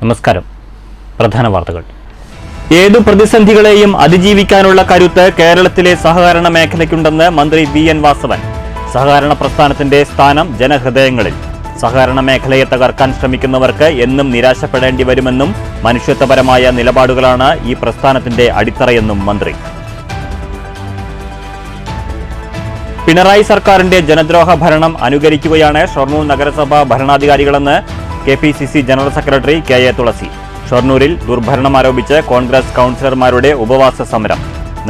നമസ്കാരം. പ്രധാന വാർത്തകൾ. ഏതു പ്രതിസന്ധികളെയും അതിജീവിക്കാനുള്ള കരുത്ത് കേരളത്തിലെ സഹകരണ മേഖലയ്ക്കുണ്ടെന്ന് മന്ത്രി വി.എൻ. വാസവൻ. സഹകരണ പ്രസ്ഥാനത്തിന്റെ സ്ഥാനം ജനഹൃദയങ്ങളിൽ. സഹകരണ മേഖലയെ തകർക്കാൻ ശ്രമിക്കുന്നവർക്ക് എന്നും നിരാശപ്പെടേണ്ടി വരുമെന്നും മനുഷ്യത്വപരമായ നിലപാടുകളാണ് ഈ പ്രസ്ഥാനത്തിന്റെ അടിത്തറയെന്നും മന്ത്രി. പിണറായി സർക്കാരിന്റെ ജനദ്രോഹ ഭരണം അനുകരിക്കുകയാണ് ഷൊർണൂർ നഗരസഭാ ഭരണാധികാരികളെന്ന് കെ.പി.സി.സി ജനറൽ സെക്രട്ടറി കെ.എ. തുളസി. ഷൊർണൂരിൽ ദുർഭരണം ആരോപിച്ച് കോൺഗ്രസ് കൗൺസിലർമാരുടെ ഉപവാസ സമരം.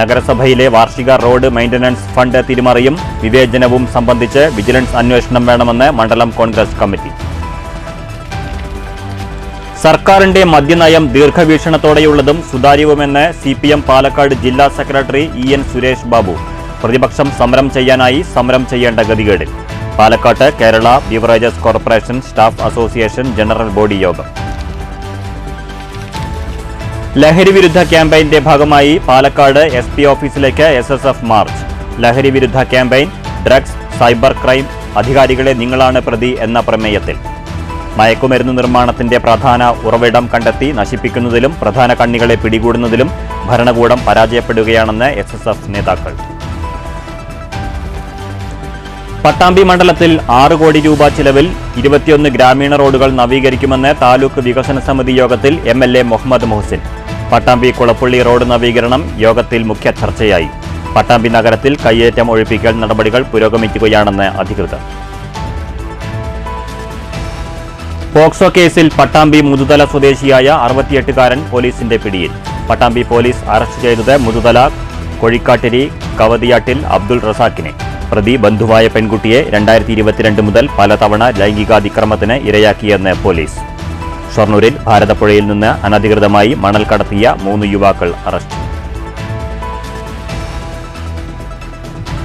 നഗരസഭയിലെ വാർഷിക റോഡ് മെയിന്റനൻസ് ഫണ്ട് തിരിമറിയും വിവേചനവും സംബന്ധിച്ച് വിജിലൻസ് അന്വേഷണം വേണമെന്ന് മണ്ഡലം കോൺഗ്രസ് കമ്മിറ്റി. സർക്കാരിന്റെ മദ്യനയം ദീർഘവീക്ഷണത്തോടെയുള്ളതും സുതാര്യവുമെന്ന് CPM പാലക്കാട് ജില്ലാ സെക്രട്ടറി E.N. സുരേഷ് ബാബു. പ്രതിപക്ഷം സമരം ചെയ്യാനായി സമരം ചെയ്യേണ്ട ഗതികേടിൽ. പാലക്കാട്ട് Kerala beverages corporation staff association general body യോഗം. ലഹരി വിരുദ്ധ ക്യാമ്പയിന്റെ ഭാഗമായി പാലക്കാട് SP ഓഫീസിലേക്ക് SSF മാർച്ച്. ലഹരി വിരുദ്ധ ക്യാമ്പയിൻ ഡ്രഗ്സ്, സൈബർ ക്രൈം, അധികാരികളെ നിങ്ങളാണ് പ്രതി എന്ന പ്രമേയത്തിൽ. മയക്കുമരുന്ന് നിർമ്മാണത്തിന്റെ പ്രധാന ഉറവിടം കണ്ടെത്തി നശിപ്പിക്കുന്നതിലും പ്രധാന കണ്ണികളെ പിടികൂടുന്നതിലും ഭരണകൂടം പരാജയപ്പെടുകയാണെന്ന് SSF നേതാക്കൾ. പട്ടാമ്പി മണ്ഡലത്തിൽ 6 കോടി രൂപ ചിലവിൽ 21 ഗ്രാമീണ റോഡുകൾ നവീകരിക്കുമെന്ന് താലൂക്ക് വികസന സമിതി യോഗത്തിൽ MLA മുഹമ്മദ് മുഹസിൻ. പട്ടാമ്പി കുളപ്പള്ളി റോഡ് നവീകരണം യോഗത്തിൽ മുഖ്യ ചർച്ചയായി. പട്ടാമ്പി നഗരത്തിൽ കയ്യേറ്റം ഒഴിപ്പിക്കൽ നടപടികൾ പുരോഗമിക്കുകയാണെന്ന് അധികൃതർ. പോക്സോ കേസിൽ പട്ടാമ്പി മുതുതല സ്വദേശിയായ 68-കാരൻ പോലീസിന്റെ പിടിയിൽ. പട്ടാമ്പി പോലീസ് അറസ്റ്റ് ചെയ്തത് മുതുതല കൊഴിക്കാട്ടിരി കവതിയാട്ടിൽ അബ്ദുൾ റസാഖിനെ. പ്രതി ബന്ധുവായ പെൺകുട്ടിയെ 2022 മുതൽ പലതവണ ലൈംഗികാതിക്രമത്തിന് ഇരയാക്കിയെന്ന് പോലീസ്. ഷൊർണൂരിൽ ഭാരതപ്പുഴയിൽ നിന്ന് അനധികൃതമായി മണൽ കടത്തിയ 3 യുവാക്കൾ അറസ്റ്റ്.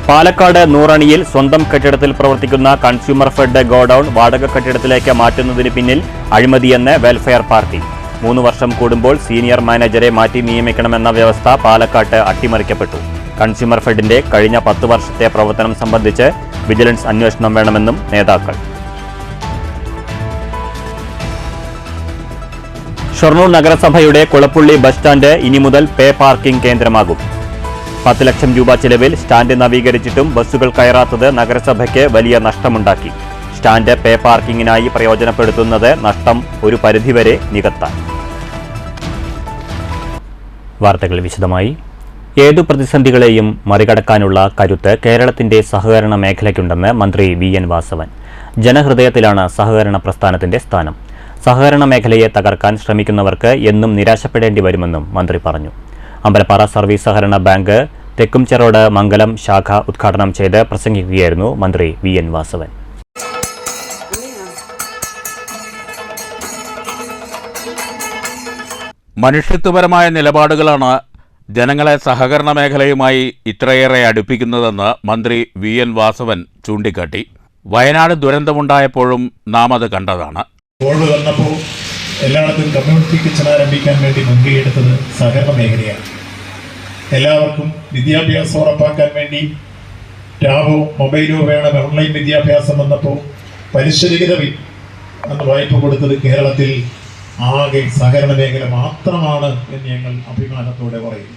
പാലക്കാട് നൂറണിയിൽ സ്വന്തം കെട്ടിടത്തിൽ പ്രവർത്തിക്കുന്ന കൺസ്യൂമർ ഫെഡ് ഗോഡൌൺ വാടക കെട്ടിടത്തിലേക്ക് മാറ്റുന്നതിന് പിന്നിൽ അഴിമതിയെന്ന് വെൽഫെയർ പാർട്ടി. 3 വർഷം കൂടുമ്പോൾ സീനിയർ മാനേജരെ മാറ്റി നിയമിക്കണമെന്ന വ്യവസ്ഥ പാലക്കാട്ട് അട്ടിമറിക്കപ്പെട്ടു. കൺസ്യൂമർ ഫെഡിന്റെ കഴിഞ്ഞ 10 വർഷത്തെ പ്രവർത്തനം സംബന്ധിച്ച് വിജിലൻസ് അന്വേഷണം വേണമെന്നും നേതാക്കൾ. ഷൊർണൂർ നഗരസഭയുടെ കുളപ്പുള്ളി ബസ് സ്റ്റാൻഡ് ഇനി മുതൽ പേ പാർക്കിംഗ് കേന്ദ്രമാകും. 10 ലക്ഷം രൂപ ചിലവിൽ സ്റ്റാൻഡ് നവീകരിച്ചിട്ടും ബസ്സുകൾ കയറാത്തത് നഗരസഭയ്ക്ക് വലിയ നഷ്ടമുണ്ടാക്കി. സ്റ്റാൻഡ് പേ പാർക്കിങ്ങിനായി പ്രയോജനപ്പെടുത്തുന്നത് നഷ്ടം ഒരു പരിധിവരെ നികത്താൻ. വാർത്തകൾ വിശദമായി. ഏതു പ്രതിസന്ധികളെയും മറികടക്കാനുള്ള കരുത്ത് കേരളത്തിന്റെ സഹകരണ മേഖലയ്ക്കുണ്ടെന്ന് മന്ത്രി വി.എൻ. വാസവൻ. ജനഹൃദയത്തിലാണ് സഹകരണ പ്രസ്ഥാനത്തിന്റെ സ്ഥാനം. സഹകരണ മേഖലയെ തകർക്കാൻ ശ്രമിക്കുന്നവർക്ക് എന്നും നിരാശപ്പെടേണ്ടി വരുമെന്നും മന്ത്രി പറഞ്ഞു. അമ്പലപ്പാറ സർവീസ് സഹകരണ ബാങ്ക് തെക്കുംചെറോട് മംഗലം ശാഖ ഉദ്ഘാടനം ചെയ്ത് പ്രസംഗിക്കുകയായിരുന്നു മന്ത്രി വി.എൻ. വാസവൻ. മനുഷ്യത്വപരമായ നിലപാടുകളാണ് ജനങ്ങളെ സഹകരണ മേഖലയുമായി ഇത്രയേറെ അടുപ്പിക്കുന്നതെന്ന് മന്ത്രി വി.എൻ. വാസവൻ ചൂണ്ടിക്കാട്ടി. വയനാട് ദുരന്തമുണ്ടായപ്പോഴും നാം അത് കണ്ടതാണ്. കോവിഡ് വന്നപ്പോൾ എല്ലായിടത്തും കമ്മ്യൂണിറ്റി കിച്ചൺ ആരംഭിക്കാൻ വേണ്ടി മുൻകൈയെടുത്തത് സഹകരണ മേഖലയാണ്. എല്ലാവർക്കും വിദ്യാഭ്യാസം ഉറപ്പാക്കാൻ വേണ്ടി ടാബോ മൊബൈലോ വേണം. ഓൺലൈൻ വിദ്യാഭ്യാസം വന്നപ്പോൾ പലിശരഹിത അന്ന് വായ്പ കൊടുത്തത് കേരളത്തിൽ ആകെ സഹകരണ മേഖല മാത്രമാണ് എന്ന് ഞങ്ങൾ അഭിമാനത്തോടെ പറയുന്നു.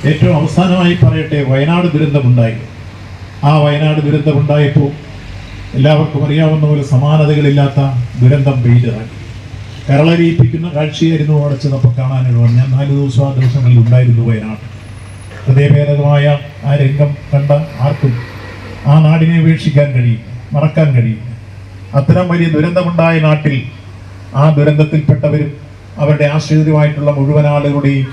ഏറ്റവും അവസാനമായി പറയട്ടെ, വയനാട് ദുരന്തമുണ്ടായി. ആ വയനാട് ദുരന്തമുണ്ടായപ്പോൾ എല്ലാവർക്കും അറിയാവുന്ന പോലെ സമാനതകളില്ലാത്ത ദുരന്തം പെയ്തിറങ്ങി. കരളരിയിപ്പിക്കുന്ന കാഴ്ചയായിരുന്നു അവിടെ ചെന്നപ്പോൾ കാണാനുള്ളത്. ഞാൻ 4 ദിവസം ആ ദിവസങ്ങളിൽ ഉണ്ടായിരുന്നു വയനാട്. ഹൃദയഭേദകമായ ആ രംഗം കണ്ട ആർക്കും ആ നാടിനെ ഉപേക്ഷിക്കാൻ കഴിയും, മറക്കാൻ കഴിയും. അത്തരം വലിയ ദുരന്തമുണ്ടായ നാട്ടിൽ ആ ദുരന്തത്തിൽപ്പെട്ടവരും അവരുടെ ആശ്രിതരുമായിട്ടുള്ള മുഴുവൻ ആളുകളുടെയും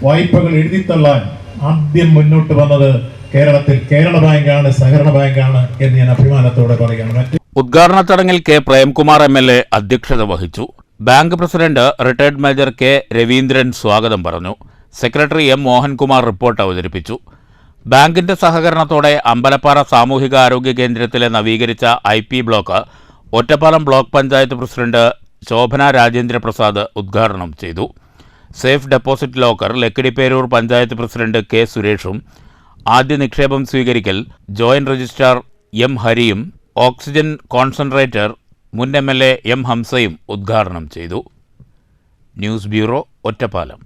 വായ്പകൾ എഴുതിത്തള്ളാൻ ആദ്യം മുന്നോട്ട് വന്നത് കേരളത്തിൽ കേരള ബാങ്കാണ്, സഹകരണ ബാങ്കാണ് എന്ന് ഞാൻ അഭിമാനത്തോടെ പറയുകയാണ്. ഉദ്ഘാടന ചടങ്ങിൽ കെ. പ്രേംകുമാർ MLA അധ്യക്ഷത വഹിച്ചു. Bank president retired major K. Raveendran സ്വാഗതം പറഞ്ഞു. Secretary M. മോഹൻകുമാർ റിപ്പോർട്ട് അവതരിപ്പിച്ചു. ബാങ്കിന്റെ സഹകരണത്തോടെ അമ്പലപ്പാറ സാമൂഹിക ആരോഗ്യ കേന്ദ്രത്തിലെ നവീകരിച്ച IP block Ottapalam block panchayat president Shobhana Rajendra Prasad ഉദ്ഘാടനം ചെയ്തു. Safe deposit locker Lakkidiperur panchayat president K. സുരേഷും ആദ്യ നിക്ഷേപം സ്വീകരിക്കൽ ജോയിന്റ് രജിസ്ട്രാർ M. ഹരിയും ഓക്സിജൻ കോൺസെൻട്രേറ്റർ മുൻ MLA M. ഹംസയും ഉദ്ഘാടനം ചെയ്തു. News bureau, Ottapalam.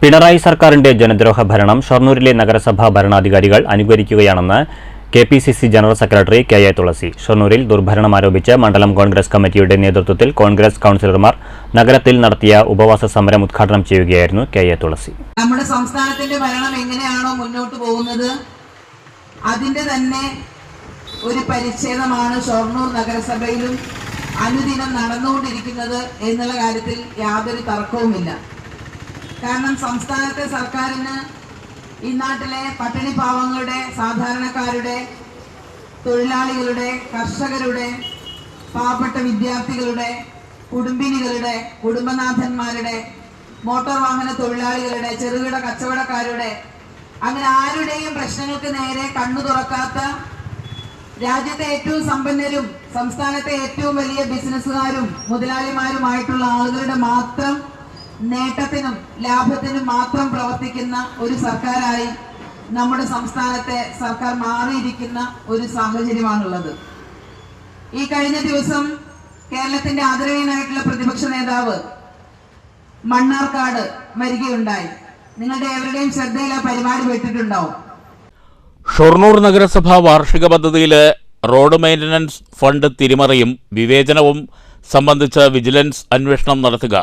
പിണറായി സർക്കാരിന്റെ ജനദ്രോഹ ഭരണം ഷൊർണൂരിലെ നഗരസഭാ ഭരണാധികാരികൾ അനുകരിക്കുകയാണെന്ന് KPCC ജനറൽ സെക്രട്ടറി KA തുളസി. ഷൊർണൂരിൽ ദുർഭരണം ആരോപിച്ച് മണ്ഡലം കോൺഗ്രസ് കമ്മിറ്റിയുടെ നേതൃത്വത്തിൽ കോൺഗ്രസ് കൗൺസിലർമാർ നഗരത്തിൽ നടത്തിയ ഉപവാസ സമരം ഉദ്ഘാടനം ചെയ്യുകയായിരുന്നു KA തുളസി. നമ്മുടെ സംസ്ഥാനത്തിന്റെ ഭരണം എങ്ങനെയാണോ മുന്നോട്ട് പോകുന്നത് അതിന്റെ തന്നെ ഒരു പരിച്ഛേദമാണ് ഷൊർണൂർ നഗരസഭയിലും അനുദിനം നടന്നുകൊണ്ടിരിക്കുന്നത് എന്നുള്ള കാര്യത്തിൽ യാതൊരു തർക്കവുമില്ല. കാരണം സംസ്ഥാനത്തെ സർക്കാരിന് ഈ നാട്ടിലെ പട്ടിണി പാവങ്ങളുടെ, സാധാരണക്കാരുടെ, തൊഴിലാളികളുടെ, കർഷകരുടെ, പാവപ്പെട്ട വിദ്യാർത്ഥികളുടെ, കുടുംബിനികളുടെ, കുടുംബനാഥന്മാരുടെ, മോട്ടോർ വാഹന തൊഴിലാളികളുടെ, ചെറുകിട കച്ചവടക്കാരുടെ, അങ്ങനെ ആരുടെയും പ്രശ്നങ്ങൾക്ക് നേരെ കണ്ണു തുറക്കാത്ത, രാജ്യത്തെ ഏറ്റവും സമ്പന്നരും സംസ്ഥാനത്തെ ഏറ്റവും വലിയ ബിസിനസ്സുകാരും മുതലാളിമാരുമായിട്ടുള്ള ആളുകളുടെ മാത്രം നേട്ടത്തിനും ലാഭത്തിനും മാത്രം പ്രവർത്തിക്കുന്ന ഒരു സർക്കാരായി നമ്മുടെ സംസ്ഥാനത്തെ സർക്കാർ മാറിയിരിക്കുന്ന ഒരു സാഹചര്യമാണുള്ളത്. ഈ കഴിഞ്ഞ ദിവസം കേരളത്തിന്റെ ആദരണീയനായിട്ടുള്ള പ്രതിപക്ഷ നേതാവ് മണ്ണാർക്കാട് വരികയുണ്ടായി. നിങ്ങളുടെ എവരുടെയും ശ്രദ്ധയിൽ ആ പരിപാടി പെട്ടിട്ടുണ്ടാവും. ഷൊർണൂർ നഗരസഭ വാർഷിക പദ്ധതിയിലെ റോഡ് മെയിൻ്റനൻസ് ഫണ്ട് തിരിമറിയും വിവേചനവും സംബന്ധിച്ച് വിജിലൻസ് അന്വേഷണം നടത്തുക,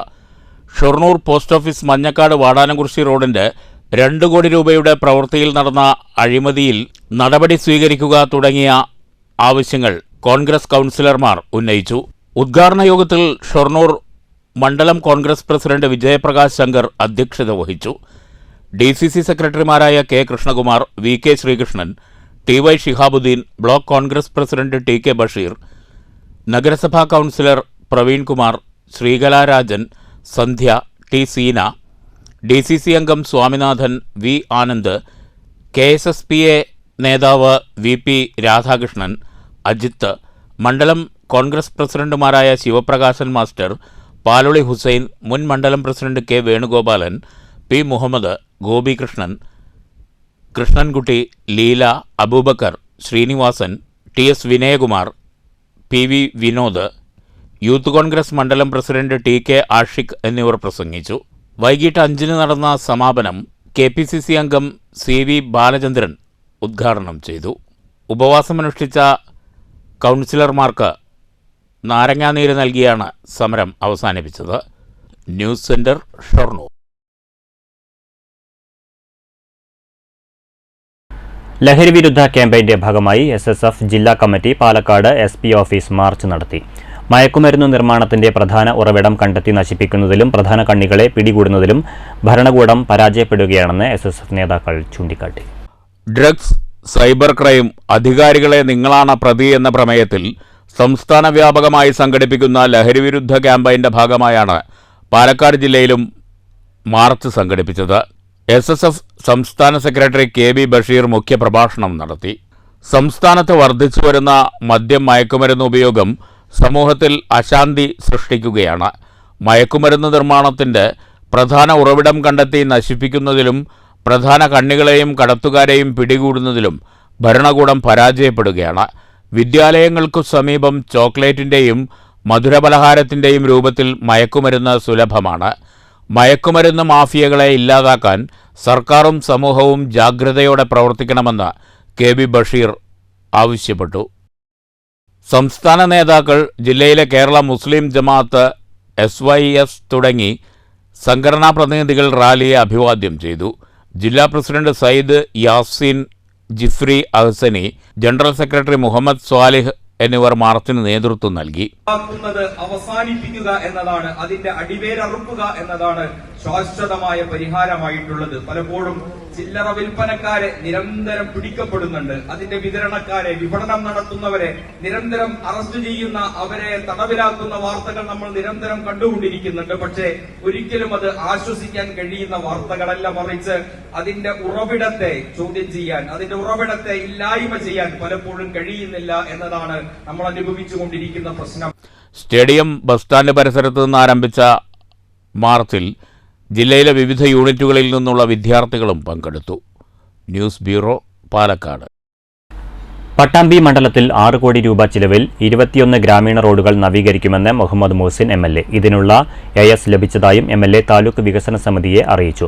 ഷൊർണൂർ പോസ്റ്റ് ഓഫീസ് മഞ്ഞക്കാട് വാടാനംകുറിശി റോഡിന്റെ 2 കോടി രൂപയുടെ പ്രവൃത്തിയിൽ നടന്ന അഴിമതിയിൽ നടപടി സ്വീകരിക്കുക തുടങ്ങിയ ആവശ്യങ്ങൾ കോൺഗ്രസ് കൗൺസിലർമാർ ഉന്നയിച്ചു. ഉദ്ഘാടന യോഗത്തിൽ ഷൊർണൂർ മണ്ഡലം കോൺഗ്രസ് പ്രസിഡന്റ് വിജയപ്രകാശ് ശങ്കർ അധ്യക്ഷത വഹിച്ചു. DCC സെക്രട്ടറിമാരായ K Krishnakumar, VK Sreekrishnan, TY Shihabuddeen, block Congress president TK Basheer, നഗരസഭാ councillor Praveenkumar, Sreekalarajan, Sandhya, T Seena, DCC അംഗം സ്വാമിനാഥൻ, V ആനന്ദ്, KSSPA നേതാവ് VP രാധാകൃഷ്ണൻ, അജിത്ത്, മണ്ഡലം കോൺഗ്രസ് പ്രസിഡന്റുമാരായ ശിവപ്രകാശൻ മാസ്റ്റർ, പാലുളി ഹുസൈൻ, മുൻ മണ്ഡലം president K Venugopalan, P Muhammad, Gopikrishnan, Krishnankutty, Leela, Abubakar, Srinivasan, TS Vinayakumar, PV Vinod, youth Congress മണ്ഡലം പ്രസിഡന്റ് TK ആഷിഖ് എന്നിവർ പ്രസംഗിച്ചു. വൈകിട്ട് 5-ന് നടന്ന സമാപനം KPCC അംഗം CV ബാലചന്ദ്രൻ ഉദ്ഘാടനം ചെയ്തു. ഉപവാസമനുഷ്ഠിച്ച കൗൺസിലർമാർക്ക് നാരങ്ങാനീര് നൽകിയാണ് സമരം അവസാനിപ്പിച്ചത്. News centre, Shoranur. ലഹരിവിരുദ്ധ ക്യാമ്പയിന്റെ ഭാഗമായി SSF ജില്ലാ committee Palakkad SP office March നടത്തി. മയക്കുമരുന്ന് നിർമ്മാണത്തിന്റെ പ്രധാന ഉറവിടം കണ്ടെത്തി നശിപ്പിക്കുന്നതിലും പ്രധാന കണ്ണികളെ പിടികൂടുന്നതിലും ഭരണകൂടം പരാജയപ്പെടുകയാണെന്ന് SSF നേതാക്കൾ ചൂണ്ടിക്കാട്ടി. ഡ്രഗ്സ്, സൈബർ ക്രൈം, അധികാരികളെ നിങ്ങളാണ് പ്രതി എന്ന പ്രമേയത്തിൽ സംസ്ഥാന വ്യാപകമായി സംഘടിപ്പിക്കുന്ന ലഹരിവിരുദ്ധ ക്യാമ്പയിന്റെ ഭാഗമായാണ് പാലക്കാട് ജില്ലയിലും മാർച്ച് സംഘടിപ്പിച്ചത്. SSF സംസ്ഥാന സെക്രട്ടറി KB ബഷീർ മുഖ്യപ്രഭാഷണം നടത്തി. സംസ്ഥാനത്ത് വർദ്ധിച്ചുവരുന്ന മദ്യം, മയക്കുമരുന്ന് ഉപയോഗം സമൂഹത്തിൽ അശാന്തി സൃഷ്ടിക്കുകയാണ്. മയക്കുമരുന്ന് നിർമ്മാണത്തിന്റെ പ്രധാന ഉറവിടം കണ്ടെത്തി നശിപ്പിക്കുന്നതിലും പ്രധാന കണ്ണികളെയും കടത്തുകാരെയും പിടികൂടുന്നതിലും ഭരണകൂടം പരാജയപ്പെടുകയാണ്. വിദ്യാലയങ്ങൾക്കു സമീപം ചോക്ലേറ്റിൻ്റെയും മധുരപലഹാരത്തിൻ്റെയും രൂപത്തിൽ മയക്കുമരുന്ന് സുലഭമാണ്. മയക്കുമരുന്ന് മാഫിയകളെ ഇല്ലാതാക്കാൻ സർക്കാരും സമൂഹവും ജാഗ്രതയോടെ പ്രവർത്തിക്കണമെന്ന് KB ബഷീർ ആവശ്യപ്പെട്ടു. സംസ്ഥാന നേതാക്കൾ, ജില്ലയിലെ കേരള മുസ്ലിം ജമാഅത്ത്, SYS തുടങ്ങി സംഘടനാ പ്രതിനിധികൾ റാലിയെ അഭിവാദ്യം ചെയ്തു. ജില്ലാ president Sayyid Yaseen Jifri Ahsani, general secretary Muhammad Swalih എന്നിവർ മാർച്ചിന് നേതൃത്വം നൽകി. അവസാനിപ്പിക്കുക എന്നതാണ്, അതിന്റെ അടിവേരറുക്കുക എന്നതാണ് ശാശ്വതമായ പരിഹാരമായിട്ടുള്ളത്. പലപ്പോഴും ചില്ലറ വിൽപ്പനക്കാരെ നിരന്തരം പിടിക്കപ്പെടുന്നുണ്ട്. അതിന്റെ വിതരണക്കാരെ, വിപണനം നടത്തുന്നവരെ നിരന്തരം അറസ്റ്റ് ചെയ്യുന്ന, അവരെ തടവിലാക്കുന്ന വാർത്തകൾ നമ്മൾ നിരന്തരം കണ്ടുകൊണ്ടിരിക്കുന്നുണ്ട്. പക്ഷേ ഒരിക്കലും അത് ആശ്വസിക്കാൻ കഴിയുന്ന വാർത്തകളല്ല, മറിച്ച് അതിന്റെ ഉറവിടത്തെ ചോദ്യം ചെയ്യാൻ, അതിന്റെ ഉറവിടത്തെ ഇല്ലായ്മ ചെയ്യാൻ പലപ്പോഴും കഴിയുന്നില്ല എന്നതാണ് നമ്മൾ അനുഭവിച്ചുകൊണ്ടിരിക്കുന്ന പ്രശ്നം. സ്റ്റേഡിയം ബസ് സ്റ്റാൻഡ് പരിസരത്ത് നിന്ന് ആരംഭിച്ച മാർച്ചിൽ ജില്ലയിലെ വിവിധ യൂണിറ്റുകളിൽ നിന്നുള്ള വിദ്യാർത്ഥികളും പങ്കെടുത്തു. News bureau, Palakkad. പട്ടാമ്പി മണ്ഡലത്തിൽ 6 കോടി രൂപ ചിലവിൽ 21 ഗ്രാമീണ റോഡുകൾ നവീകരിക്കുമെന്ന് മുഹമ്മദ് മുഹസിൻ MLA. ഇതിനുള്ള AS ലഭിച്ചതായും MLA താലൂക്ക് വികസന സമിതിയെ അറിയിച്ചു.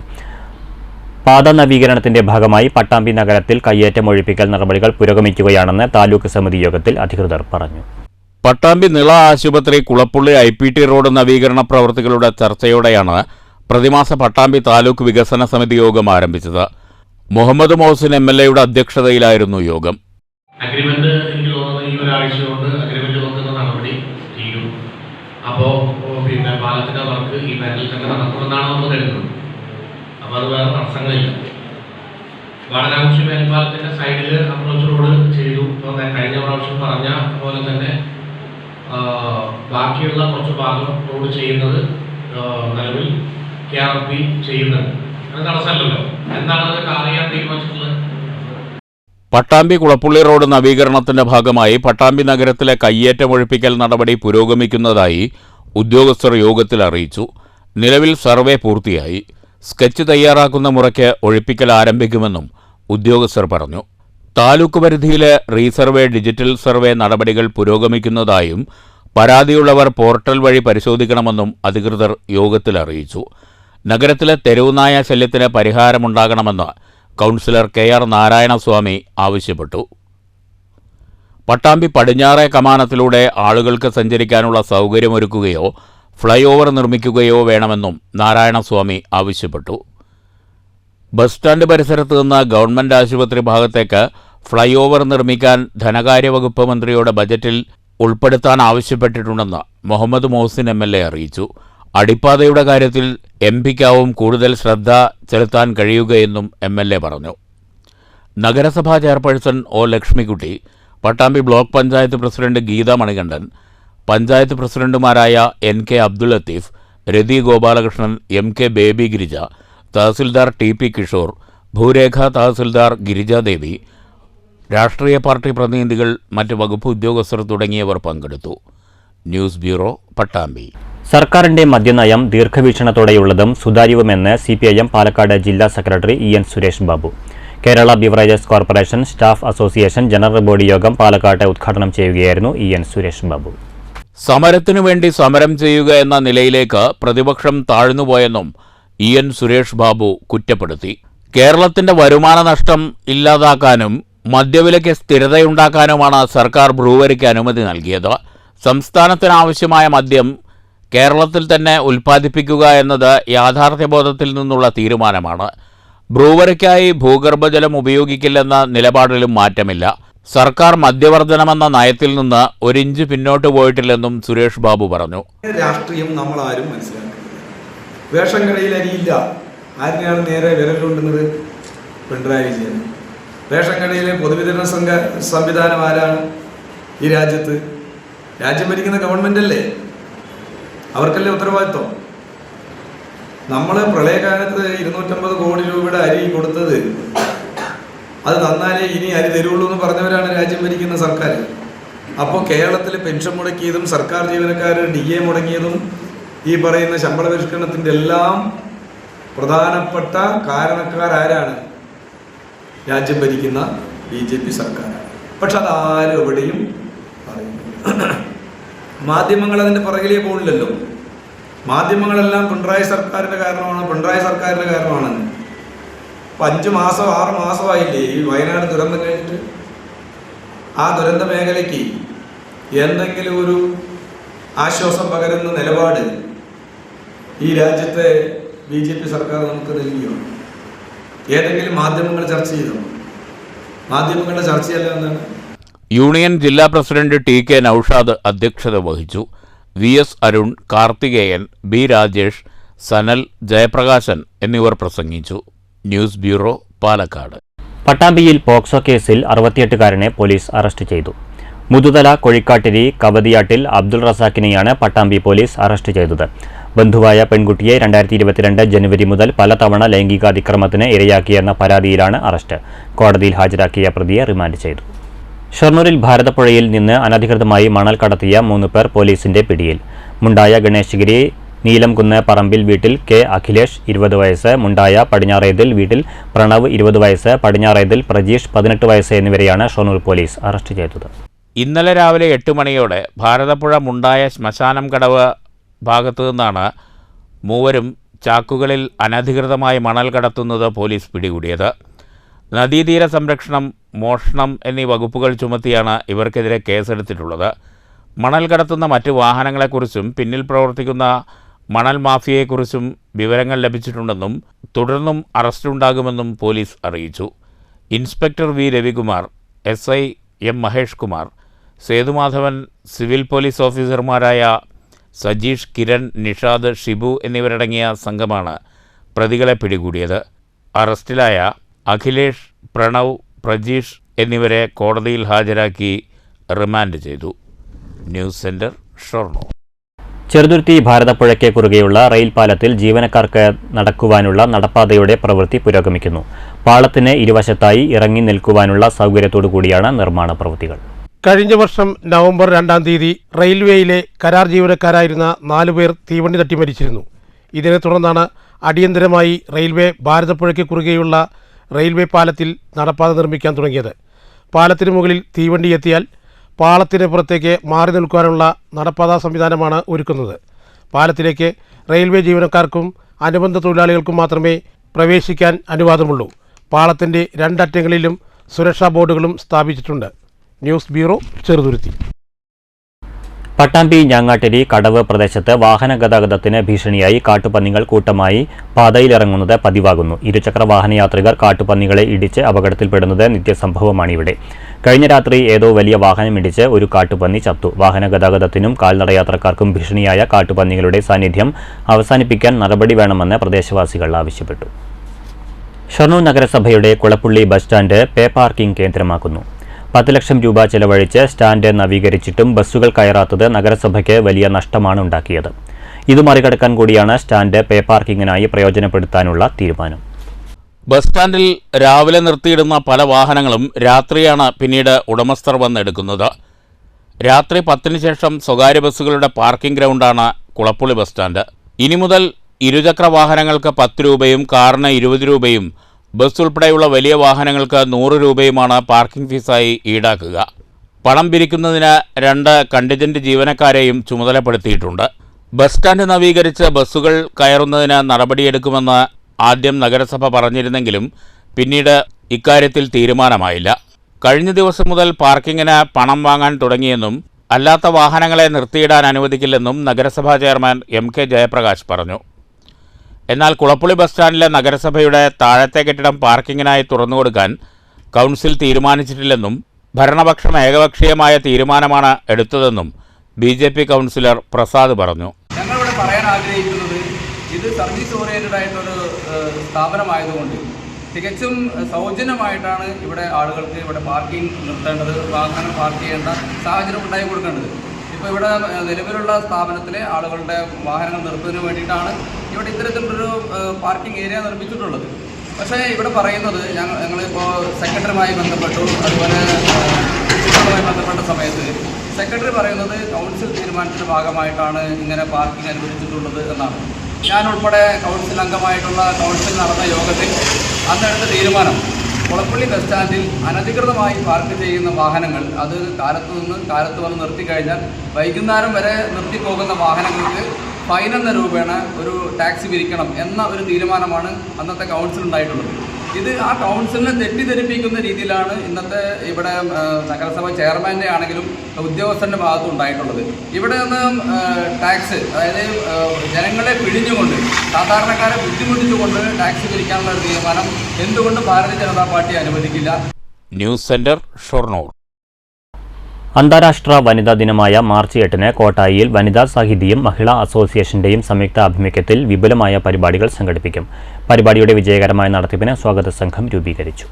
പാത നവീകരണത്തിന്റെ ഭാഗമായി പട്ടാമ്പി നഗരത്തിൽ കയ്യേറ്റം ഒഴിപ്പിക്കൽ നടപടികൾ പുരോഗമിക്കുകയാണെന്ന് താലൂക്ക് സമിതി യോഗത്തിൽ അധികൃതർ പറഞ്ഞു. പട്ടാമ്പി നിള ആശുപത്രി കുളപ്പുള്ളി IPT റോഡ് നവീകരണ പ്രവൃത്തികളുടെ ചർച്ചയോടെയാണ് പ്രതിമാസ പട്ടാമ്പി താലൂക്ക് വികസന സമിതി യോഗം ആരംഭിച്ചത്. മുഹമ്മദ് മുഹസിൻ MLAയുടെ അധ്യക്ഷതയിലായിരുന്നു യോഗം. അഗ്രിമെന്റ് എനിക്ക് തോന്നുന്നത് ഈ ഒരാഴ്ച കൊണ്ട് അഗ്രിമെന്റ് വെക്കുന്ന നടപടി തീരും. അപ്പോൾ പിന്നെ പാലത്തിന്റെ വർക്ക് ഈ പാനലിൽ തന്നെ നടക്കുമെന്നാണ് നമ്മൾ കരുതുന്നത്. അപ്പോൾ അത് വേറെ തടസ്സങ്ങളില്ല. വാടനാകുക്ഷി മേൽപ്പാലത്തിന്റെ സൈഡിൽ അപ്രോച്ച് റോഡ് ചെയ്തു. ഇപ്പോൾ കഴിഞ്ഞ പ്രാവശ്യം പറഞ്ഞ പോലെ തന്നെ ബാക്കിയുള്ള കുറച്ച് ഭാഗം റോഡ് ചെയ്യുന്നത് നിലവിൽ KRP ചെയ്യുന്നുണ്ട്. അത് തടസ്സമല്ലല്ലോ. എന്താണ് അതൊക്കെ അറിയാൻ തീരുമാനിച്ചിട്ടുള്ളത്? പട്ടാമ്പി കുളപ്പുള്ളി റോഡ് നവീകരണത്തിന്റെ ഭാഗമായി പട്ടാമ്പി നഗരത്തിലെ കയ്യേറ്റം ഒഴിപ്പിക്കൽ നടപടി പുരോഗമിക്കുന്നതായി ഉദ്യോഗസ്ഥർ യോഗത്തിൽ അറിയിച്ചു. നിലവിൽ സർവേ പൂർത്തിയായി. സ്കെച്ച് തയ്യാറാക്കുന്ന മുറയ്ക്ക് ഒഴിപ്പിക്കൽ ആരംഭിക്കുമെന്നും ഉദ്യോഗസ്ഥർ പറഞ്ഞു. താലൂക്ക് പരിധിയിലെ റീസർവേ ഡിജിറ്റൽ സർവേ നടപടികൾ പുരോഗമിക്കുന്നതായും പരാതിയുള്ളവർ പോർട്ടൽ വഴി പരിശോധിക്കണമെന്നും അധികൃതർ യോഗത്തിൽ അറിയിച്ചു. നഗരത്തിലെ തെരുവുനായ ശല്യത്തിന് പരിഹാരമുണ്ടാകണമെന്ന് കൗൺസിലർ KR നാരായണസ്വാമി ആവശ്യപ്പെട്ടു. പട്ടാമ്പി പടിഞ്ഞാറേ കമാനത്തിലൂടെ ആളുകൾക്ക് സഞ്ചരിക്കാനുള്ള സൗകര്യമൊരുക്കുകയോ ഫ്ലൈ ഓവർ നിർമ്മിക്കുകയോ വേണമെന്നും നാരായണസ്വാമി ആവശ്യപ്പെട്ടു. ബസ് സ്റ്റാൻഡ് പരിസരത്ത് നിന്ന് ഗവൺമെന്റ് ആശുപത്രി ഭാഗത്തേക്ക് ഫ്ലൈ ഓവർ നിർമ്മിക്കാൻ ധനകാര്യ വകുപ്പ് മന്ത്രിയുടെ ബജറ്റിൽ ഉൾപ്പെടുത്താൻ ആവശ്യപ്പെട്ടിട്ടുണ്ടെന്ന് മുഹമ്മദ് മുഹസിൻ MLA അറിയിച്ചു. അടിപ്പാതയുടെ കാര്യത്തിൽ MPക്കാവും കൂടുതൽ ശ്രദ്ധ ചെലുത്താൻ കഴിയുകയെന്നും MLA പറഞ്ഞു. നഗരസഭാ chairperson O Lakshmikutty, Pattambi block panchayat president Geetha Manikandan, panchayat പ്രസിഡന്റുമാരായ NK Abdul Latheef, Rathi Gopalakrishnan, MK Baby Girija, tahsildar TP Kishore, ഭൂരേഖ തഹസിൽദാർ ഗിരിജാദേവി, രാഷ്ട്രീയ പാർട്ടി പ്രതിനിധികൾ, മറ്റ് വകുപ്പ് ഉദ്യോഗസ്ഥർ തുടങ്ങിയവർ പങ്കെടുത്തു. News bureau, Pattambi. സർക്കാരിന്റെ മദ്യനയം ദീർഘവീക്ഷണത്തോടെയുള്ളതും സുതാര്യവുമെന്ന് CPIM പാലക്കാട് ജില്ലാ secretary EN Suresh Babu. Kerala beverages corporation staff association general body യോഗം പാലക്കാട്ട് ഉദ്ഘാടനം ചെയ്യുകയായിരുന്നു EN സുരേഷ് ബാബു. സമരത്തിനു വേണ്ടി സമരം ചെയ്യുക എന്ന നിലയിലേക്ക് പ്രതിപക്ഷം താഴ്ന്നുപോയെന്നും EN സുരേഷ് ബാബു കുറ്റപ്പെടുത്തി. കേരളത്തിന്റെ വരുമാന നഷ്ടം ഇല്ലാതാക്കാനും മദ്യവിലയ്ക്ക് സ്ഥിരതയുണ്ടാക്കാനുമാണ് സർക്കാർ ബ്രൂവറിക്ക് അനുമതി നൽകിയത്. സംസ്ഥാനത്തിനാവശ്യമായ മദ്യം കേരളത്തിൽ തന്നെ ഉൽപ്പാദിപ്പിക്കുക എന്നത് യാഥാർത്ഥ്യബോധത്തിൽ നിന്നുള്ള തീരുമാനമാണ്. ബ്രൂവറിക്കായി ഭൂഗർഭജലം ഉപയോഗിക്കില്ലെന്ന നിലപാടിലും മാറ്റമില്ല. സർക്കാർ മദ്യവർജനമെന്ന നയത്തിൽ നിന്ന് ഒരിഞ്ച് പിന്നോട്ട് പോയിട്ടില്ലെന്നും സുരേഷ് ബാബു പറഞ്ഞു. രാഷ്ട്രീയം നമ്മളാരും മനസ്സിലാക്കുന്നത് വേഷം കടയിൽ അരിയില്ല. ആരിനെയാണ് നേരെ വിരലുകൊണ്ടുന്നത്? പിണറായി വിജയൻ. റേഷൻ കടയിലെ പൊതുവിതരണ സംവിധാനം ആരാണ് ഈ രാജ്യത്ത്? രാജ്യം ഭരിക്കുന്ന ഗവൺമെന്റ് അല്ലേ? അവർക്കല്ലേ ഉത്തരവാദിത്വം? നമ്മൾ പ്രളയകാലത്ത് 250 കോടി രൂപയുടെ അരി കൊടുത്തത്, അത് തന്നാലേ ഇനി അരി തരുള്ളൂ എന്ന് പറഞ്ഞവരാണ് രാജ്യം ഭരിക്കുന്ന സർക്കാർ. അപ്പോൾ കേരളത്തിൽ പെൻഷൻ മുടക്കിയതും സർക്കാർ ജീവനക്കാർ DA മുടങ്ങിയതും ഈ പറയുന്ന ശമ്പള പരിഷ്കരണത്തിൻ്റെ എല്ലാം പ്രധാനപ്പെട്ട കാരണക്കാരാരാണ്? രാജ്യം ഭരിക്കുന്ന BJP സർക്കാരാണ്. പക്ഷെ അതാരും എവിടെയും പറയുന്നില്ല. മാധ്യമങ്ങൾ അതിൻ്റെ പുറകിലേ പോകില്ലല്ലോ. മാധ്യമങ്ങളെല്ലാം പിണറായി സർക്കാരിൻ്റെ കാരണമാണെന്ന്. ഇപ്പം 5 മാസം 6 മാസമായില്ലേ ഈ വയനാട് ദുരന്തം കഴിഞ്ഞിട്ട്? ആ ദുരന്ത മേഖലയ്ക്ക് എന്തെങ്കിലും ഒരു ആശ്വാസം പകരുന്ന നിലപാട് ഈ രാജ്യത്തെ BJP സർക്കാർ നമുക്ക് നൽകിയോ? ഏതെങ്കിലും മാധ്യമങ്ങൾ ചർച്ച ചെയ്തോ? മാധ്യമങ്ങളുടെ ചർച്ചയല്ല എന്താണ്? യൂണിയൻ ജില്ലാ പ്രസിഡന്റ് TK നൌഷാദ് അധ്യക്ഷത വഹിച്ചു. VS അരുൺ, കാർത്തികേയൻ, B രാജേഷ്, സനൽ, ജയപ്രകാശൻ എന്നിവർ പ്രസംഗിച്ചു. News bureau, Palakkad. പട്ടാമ്പിയിൽ പോക്സോ കേസിൽ 68കാരനെ പോലീസ് അറസ്റ്റ് ചെയ്തു. മുതുതല കൊഴിക്കാട്ടിരി കവതിയാട്ടിൽ അബ്ദുൾ റസാഖിനെയാണ് പട്ടാമ്പി പോലീസ് അറസ്റ്റ് ചെയ്തത്. ബന്ധുവായ പെൺകുട്ടിയെ 2022 ജനുവരി മുതൽ പലതവണ ലൈംഗികാതിക്രമത്തിന് ഇരയാക്കിയെന്ന പരാതിയിലാണ് അറസ്റ്റ്. കോടതിയിൽ ഹാജരാക്കിയ പ്രതിയെ റിമാൻഡ് ചെയ്തു. ഷൊർണൂരിൽ ഭാരതപ്പുഴയിൽ നിന്ന് അനധികൃതമായി മണൽ കടത്തിയ 3 പേർ പോലീസിന്റെ പിടിയിൽ. മുണ്ടായ ഗണേശഗിരി നീലംകുന്ന് പറമ്പിൽ വീട്ടിൽ കെ അഖിലേഷ് 20 വയസ്സ്, മുണ്ടായ പടിഞ്ഞാറേതിൽ വീട്ടിൽ പ്രണവ് 20 വയസ്സ്, പടിഞ്ഞാറേതിൽ പ്രജീഷ് 18 വയസ്സ് എന്നിവരെയാണ് ഷൊർണൂർ പോലീസ് അറസ്റ്റ് ചെയ്തത്. ഇന്നലെ രാവിലെ 8 മണിയോടെ ഭാരതപ്പുഴ മുണ്ടായ ശ്മശാനം കടവ് ഭാഗത്തു നിന്നാണ് മൂവരും ചാക്കുകളിൽ അനധികൃതമായി മണൽ കടത്തുന്നത് പോലീസ് പിടികൂടിയത്. നദീതീര സംരക്ഷണം, മോഷണം എന്നീ വകുപ്പുകൾ ചുമത്തിയാണ് ഇവർക്കെതിരെ കേസെടുത്തിട്ടുള്ളത്. മണൽ കടത്തുന്ന മറ്റ് വാഹനങ്ങളെക്കുറിച്ചും പിന്നിൽ പ്രവർത്തിക്കുന്ന മണൽ മാഫിയയെക്കുറിച്ചും വിവരങ്ങൾ ലഭിച്ചിട്ടുണ്ടെന്നും തുടർന്നും അറസ്റ്റുണ്ടാകുമെന്നും പോലീസ് അറിയിച്ചു. Inspector V Ravikumar, SI M Mahesh Kumar, Sethumadhavan, civil police ഓഫീസർമാരായ സജീഷ്, കിരൺ, നിഷാദ്, ഷിബു എന്നിവരടങ്ങിയ സംഘമാണ് പ്രതികളെ പിടികൂടിയത്. അറസ്റ്റിലായ അഖിലേഷ്, പ്രണവ്, പ്രജീഷ് എന്നിവരെ കോടതിയിൽ ഹാജരാക്കി റിമാൻഡ് ചെയ്തു. News centre, Shoranur. ചെറുതുരുത്തി ഭാരതപ്പുഴയ്ക്ക് കുറുകെയുള്ള റെയിൽ പാലത്തിൽ ജീവനക്കാർക്ക് നടക്കുവാനുള്ള നടപ്പാതയുടെ പ്രവൃത്തി പുരോഗമിക്കുന്നു. പാളത്തിന് ഇരുവശത്തായി ഇറങ്ങി നിൽക്കുവാനുള്ള സൗകര്യത്തോടുകൂടിയാണ് നിർമ്മാണ പ്രവൃത്തികൾ. കഴിഞ്ഞ വർഷം നവംബർ 2-ാം തീയതി റെയിൽവേയിലെ കരാർ ജീവനക്കാരായിരുന്ന 4 പേർ തീവണ്ടി തട്ടി മരിച്ചിരുന്നു. ഇതിനെ തുടർന്നാണ് അടിയന്തരമായി റെയിൽവേ ഭാരതപ്പുഴയ്ക്ക് കുറുകെയുള്ള റെയിൽവേ പാലത്തിൽ നടപ്പാത നിർമ്മിക്കാൻ തുടങ്ങിയത്. പാലത്തിന് മുകളിൽ തീവണ്ടി എത്തിയാൽ പാളത്തിന് പുറത്തേക്ക് മാറി നിൽക്കാനുള്ള നടപ്പാതാ സംവിധാനമാണ് ഒരുക്കുന്നത്. പാലത്തിലേക്ക് റെയിൽവേ ജീവനക്കാർക്കും അനുബന്ധ തൊഴിലാളികൾക്കും മാത്രമേ പ്രവേശിക്കാൻ അനുവാദമുള്ളൂ. പാളത്തിൻ്റെ 2 അറ്റങ്ങളിലും സുരക്ഷാ ബോർഡുകളും സ്ഥാപിച്ചിട്ടുണ്ട്. News bureau, Cheruthuruthy. പട്ടാമ്പി ഞാങ്ങാട്ടിരി കടവ് പ്രദേശത്ത് വാഹന ഗതാഗതത്തിന് ഭീഷണിയായി കാട്ടുപന്നികൾ കൂട്ടമായി പാതയിലിറങ്ങുന്നത് പതിവാകുന്നു. ഇരുചക്ര വാഹനയാത്രികർ കാട്ടുപന്നികളെ ഇടിച്ച് അപകടത്തിൽപ്പെടുന്നത് നിത്യസംഭവമാണിവിടെ. കഴിഞ്ഞ രാത്രി ഏതോ വലിയ വാഹനം ഇടിച്ച് ഒരു കാട്ടുപന്നി ചത്തു. വാഹന ഗതാഗതത്തിനും കാൽനടയാത്രക്കാർക്കും ഭീഷണിയായ കാട്ടുപന്നികളുടെ സാന്നിധ്യം അവസാനിപ്പിക്കാൻ നടപടി വേണമെന്ന് പ്രദേശവാസികൾ ആവശ്യപ്പെട്ടു. ഷൊർണൂർ നഗരസഭയുടെ Kulappully bus stand pay parking കേന്ദ്രമാക്കുന്നു. 10 ലക്ഷം രൂപ ചെലവഴിച്ച് സ്റ്റാൻഡ് നവീകരിച്ചിട്ടും ബസ്സുകൾ കയറാത്തത് നഗരസഭയ്ക്ക് വലിയ നഷ്ടമാണ് ഉണ്ടാക്കിയത്. ഇത് മറികടക്കാൻ കൂടിയാണ് സ്റ്റാൻഡ് പേ പാർക്കിങ്ങിനായി പ്രയോജനപ്പെടുത്താനുള്ള തീരുമാനം. ബസ് സ്റ്റാൻഡിൽ രാവിലെ നിർത്തിയിടുന്ന പല വാഹനങ്ങളും രാത്രിയാണ് പിന്നീട് ഉടമസ്ഥർ വന്നെടുക്കുന്നത്. രാത്രി 10-ന് ശേഷം സ്വകാര്യ ബസ്സുകളുടെ പാർക്കിംഗ് ഗ്രൗണ്ടാണ് കുളപ്പുള്ളി ബസ് സ്റ്റാൻഡ്. ഇനി മുതൽ ഇരുചക്ര വാഹനങ്ങൾക്ക് 10 രൂപയും കാറിന് 20 രൂപയും ബസ് ഉൾപ്പെടെയുള്ള വലിയ വാഹനങ്ങൾക്ക് 100 രൂപയുമാണ് പാർക്കിംഗ് ഫീസായി ഈടാക്കുക. പണം പിരിക്കുന്നതിന് 2 കണ്ടിജന്റ് ജീവനക്കാരെയും ചുമതലപ്പെടുത്തിയിട്ടുണ്ട്. ബസ് സ്റ്റാൻഡ് നവീകരിച്ച് ബസ്സുകൾ കയറുന്നതിന് നടപടിയെടുക്കുമെന്ന് ആദ്യം നഗരസഭ പറഞ്ഞിരുന്നെങ്കിലും പിന്നീട് ഇക്കാര്യത്തിൽ തീരുമാനമായില്ല. കഴിഞ്ഞ ദിവസം മുതൽ പാർക്കിങ്ങിന് പണം വാങ്ങാൻ തുടങ്ങിയെന്നും അല്ലാത്ത വാഹനങ്ങളെ നിർത്തിയിടാൻ അനുവദിക്കില്ലെന്നും നഗരസഭാ ചെയർമാൻ MK ജയപ്രകാശ് പറഞ്ഞു. എന്നാൽ കുളപ്പുള്ളി ബസ് സ്റ്റാൻഡിലെ നഗരസഭയുടെ താഴത്തെ കെട്ടിടം പാർക്കിങ്ങിനായി തുറന്നുകൊടുക്കാൻ കൗൺസിൽ തീരുമാനിച്ചിട്ടില്ലെന്നും ഭരണപക്ഷം ഏകപക്ഷീയമായ തീരുമാനമാണ് എടുത്തതെന്നും BJP കൗൺസിലർ പ്രസാദ് പറഞ്ഞു. ഞങ്ങളിവിടെ പറയാൻ ആഗ്രഹിക്കുന്നത് ഇത് സർവീസ് ഓറിയൻറ്റഡ് ആയിട്ടൊരു സ്ഥാപനമായതുകൊണ്ട് തികച്ചും സൗജന്യമായിട്ടാണ് ഇവിടെ ആളുകൾക്ക് ഇവിടെ പാർക്കിംഗ് നിർത്തേണ്ടത്, വാഹനങ്ങൾ പാർക്ക് ചെയ്യേണ്ട സാഹചര്യം ഉണ്ടായി കൊടുക്കേണ്ടത്. ഇപ്പോൾ ഇവിടെ നിലവിലുള്ള സ്ഥാപനത്തിലെ ആളുകളുടെ വാഹനങ്ങൾ നിർത്തുന്നതിന് വേണ്ടിയിട്ടാണ് ഇവിടെ ഇത്തരത്തിലൊരു പാർക്കിംഗ് ഏരിയ നിർമ്മിച്ചിട്ടുള്ളത്. പക്ഷേ ഇവിടെ പറയുന്നത് ഞങ്ങളിപ്പോൾ സെക്രട്ടറിയുമായി ബന്ധപ്പെട്ടു, അതുപോലെ ബന്ധപ്പെട്ട സമയത്ത് സെക്രട്ടറി പറയുന്നത് കൗൺസിൽ തീരുമാനത്തിൻ്റെ ഭാഗമായിട്ടാണ് ഇങ്ങനെ പാർക്കിംഗ് അനുവദിച്ചിട്ടുള്ളത് എന്നാണ്. ഞാനുൾപ്പെടെ കൗൺസിൽ അംഗമായിട്ടുള്ള കൗൺസിൽ നടന്ന യോഗത്തിൽ അന്നെടുത്ത തീരുമാനം കുളപ്പള്ളി ബസ് സ്റ്റാൻഡിൽ അനധികൃതമായി പാർക്ക് ചെയ്യുന്ന വാഹനങ്ങൾ അത് കാലത്ത് വന്ന് നിർത്തിക്കഴിഞ്ഞാൽ വൈകുന്നേരം വരെ നിർത്തിപ്പോകുന്ന വാഹനങ്ങൾക്ക് ഫൈൻ എന്ന രൂപേണ ഒരു ടാക്സ് പിരിക്കണം എന്ന ഒരു തീരുമാനമാണ് അന്നത്തെ കൗൺസിൽ ഉണ്ടായിട്ടുള്ളത്. ഇത് ആ കൗൺസിലിനെ തെറ്റിദ്ധരിപ്പിക്കുന്ന രീതിയിലാണ് ഇന്നത്തെ ഇവിടെ നഗരസഭ ചെയർമാൻ്റെ ആണെങ്കിലും ഉദ്യോഗസ്ഥൻ്റെ ഭാഗത്തും ഉണ്ടായിട്ടുള്ളത്. ഇവിടെ നിന്ന് ടാക്സ്, അതായത് ജനങ്ങളെ പിഴിഞ്ഞുകൊണ്ട് സാധാരണക്കാരെ ബുദ്ധിമുട്ടിച്ചുകൊണ്ട് ടാക്സ് പിരിക്കാനുള്ള ഒരു തീരുമാനം എന്തുകൊണ്ട് ഭാരതീയ ജനതാ പാർട്ടി അനുവദിക്കില്ല. News centre, Shoranur. അന്താരാഷ്ട്ര വനിതാ ദിനമായ മാർച്ച് 8-ന് കോട്ടായിയിൽ വനിതാ സാഹിതിയും മഹിളാ അസോസിയേഷന്റെയും സംയുക്ത ആഭിമുഖ്യത്തിൽ വിപുലമായ പരിപാടികൾ സംഘടിപ്പിക്കും. പരിപാടിയുടെ വിജയകരമായ നടത്തിപ്പിന് സ്വാഗത സംഘം രൂപീകരിച്ചു.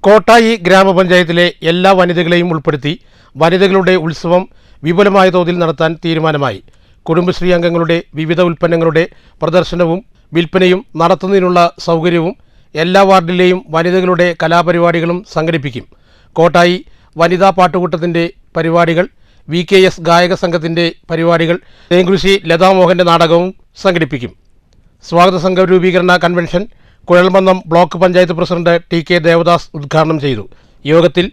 കോട്ടായി ഗ്രാമപഞ്ചായത്തിലെ എല്ലാ വനിതകളെയും ഉൾപ്പെടുത്തി വനിതകളുടെ ഉത്സവം വിപുലമായ തോതിൽ നടത്താൻ തീരുമാനമായി. കുടുംബശ്രീ അംഗങ്ങളുടെ വിവിധ ഉൽപ്പന്നങ്ങളുടെ പ്രദർശനവും വിൽപ്പനയും നടത്തുന്നതിനുള്ള സൗകര്യവും എല്ലാ വാർഡിലെയും വനിതകളുടെ കലാപരിപാടികളും സംഘടിപ്പിക്കും. കോട്ടായി വനിതാ പാട്ടുകൂട്ടത്തിൻ്റെ പരിപാടികൾ, VKS ഗായക സംഘത്തിൻ്റെ പരിപാടികൾ, തേങ്കുരിശി ലതാമോഹൻ്റെ നാടകവും സംഘടിപ്പിക്കും. സ്വാഗത സംഘ രൂപീകരണ convention Kuzhalmannam block panchayat president TK Devadas ഉദ്ഘാടനം ചെയ്തു. യോഗത്തിൽ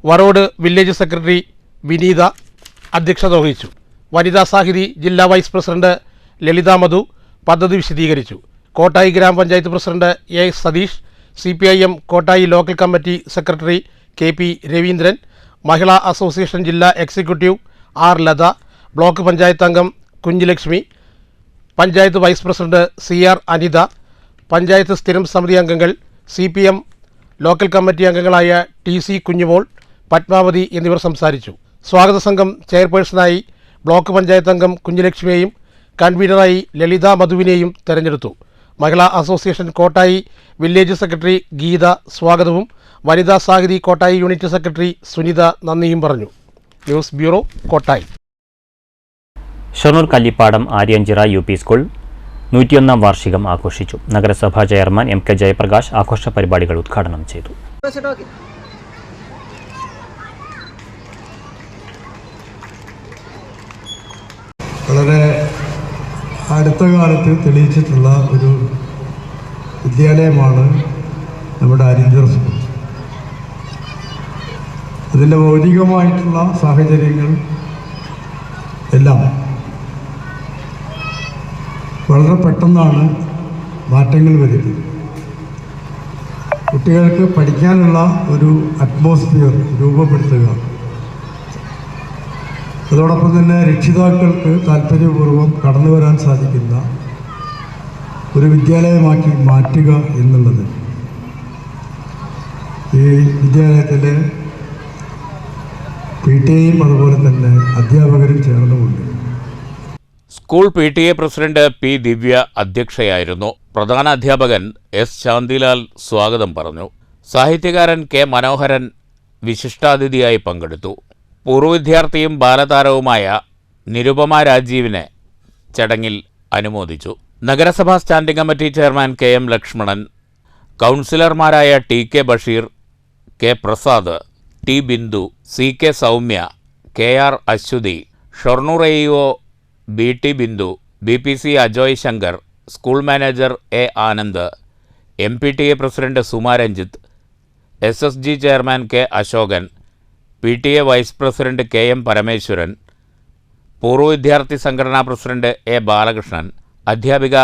വറോഡ് വില്ലേജ് സെക്രട്ടറി വിനീത അധ്യക്ഷത വഹിച്ചു. വനിതാ സാഹിതി ജില്ലാ വൈസ് പ്രസിഡന്റ് ലളിത മധു പദ്ധതി വിശദീകരിച്ചു. കോട്ടായി ഗ്രാമപഞ്ചായത്ത് president A. Satheesh, CPIM Kottayi local committee secretary KP Raveendran, മഹിളാ അസോസിയേഷൻ ജില്ലാ executive R. Latha, block panchayat അംഗം Kunjulakshmi, panchayat vice president CR. Anitha, panchayat സ്ഥിരം സമിതി അംഗങ്ങൾ, CPM ലോക്കൽ കമ്മിറ്റി അംഗങ്ങളായ TC കുഞ്ഞുമോൾ, പത്മാവതി എന്നിവർ സംസാരിച്ചു. സ്വാഗത സംഘം ചെയർപേഴ്സണായി ബ്ലോക്ക് പഞ്ചായത്ത് അംഗം കുഞ്ഞുലക്ഷ്മിയെയും കൺവീനറായി ലളിത മധുവിനെയും തെരഞ്ഞെടുത്തു. മഹിളാ association Kottayi village secretary Geetha സ്വാഗതവും വനിതാ സാഹിതി കോട്ടായി യൂണിറ്റ് സെക്രട്ടറി സുനിത നന്ദിയും പറഞ്ഞു. News bureau, Kottayi. Shoranur Kallippadam Aryanchira UP school 101 വാർഷികം ആഘോഷിച്ചു. നഗരസഭാ ചെയർമാൻ MK ജയപ്രകാശ് ആഘോഷ പരിപാടികൾ ഉദ്ഘാടനം ചെയ്തു. വളരെ അടുത്ത കാലത്ത് തെളിയിച്ചിട്ടുള്ള ഒരു വിദ്യാലയമാണ് നമ്മുടെ ആര്യഞ്ചിറ സ്കൂൾ. അതിൻ്റെ ഭൗതികമായിട്ടുള്ള സാഹചര്യങ്ങൾ എല്ലാം വളരെ പെട്ടെന്നാണ് മാറ്റങ്ങൾ വരുന്നത്. കുട്ടികൾക്ക് പഠിക്കാനുള്ള ഒരു അറ്റ്മോസ്ഫിയർ രൂപപ്പെടുത്തുക, അതോടൊപ്പം തന്നെ രക്ഷിതാക്കൾക്ക് താല്പര്യപൂർവ്വം കടന്നു വരാൻ സാധിക്കുന്ന ഒരു വിദ്യാലയമാക്കി മാറ്റുക എന്നുള്ളത് ഈ വിദ്യാലയത്തിലെ PTA അതുപോലെ തന്നെ അധ്യാപകരും ചേർന്നുകൊണ്ട്. School PTA president P. ദിവ്യ അധ്യക്ഷയായിരുന്നു. പ്രധാന അധ്യാപകൻ S. ശാന്തിലാൽ സ്വാഗതം പറഞ്ഞു. സാഹിത്യകാരൻ K. മനോഹരൻ വിശിഷ്ടാതിഥിയായി പങ്കെടുത്തു. പൂർവ്വ വിദ്യാർത്ഥിയും ബാലതാരവുമായ നിരുപമ രാജീവിനെ ചടങ്ങിൽ അനുമോദിച്ചു. നഗരസഭാ standing committee chairman KM Lakshmanan, കൗൺസിലർമാരായ TK Basheer, K. Prasad, T. Bindu, CK Soumya, KR Aswathy, Shoranur AEO BT Bindu, BPC Ajoy Shankar, school manager A. Anand, MPTA president Suma Ranjith, SSG chairman K. Ashokan, PTA vice president KM Parameswaran, പൂർവ്വ വിദ്യാർത്ഥി സംഘടനാ പ്രസിഡന്റ് A. ബാലകൃഷ്ണൻ, അധ്യാപിക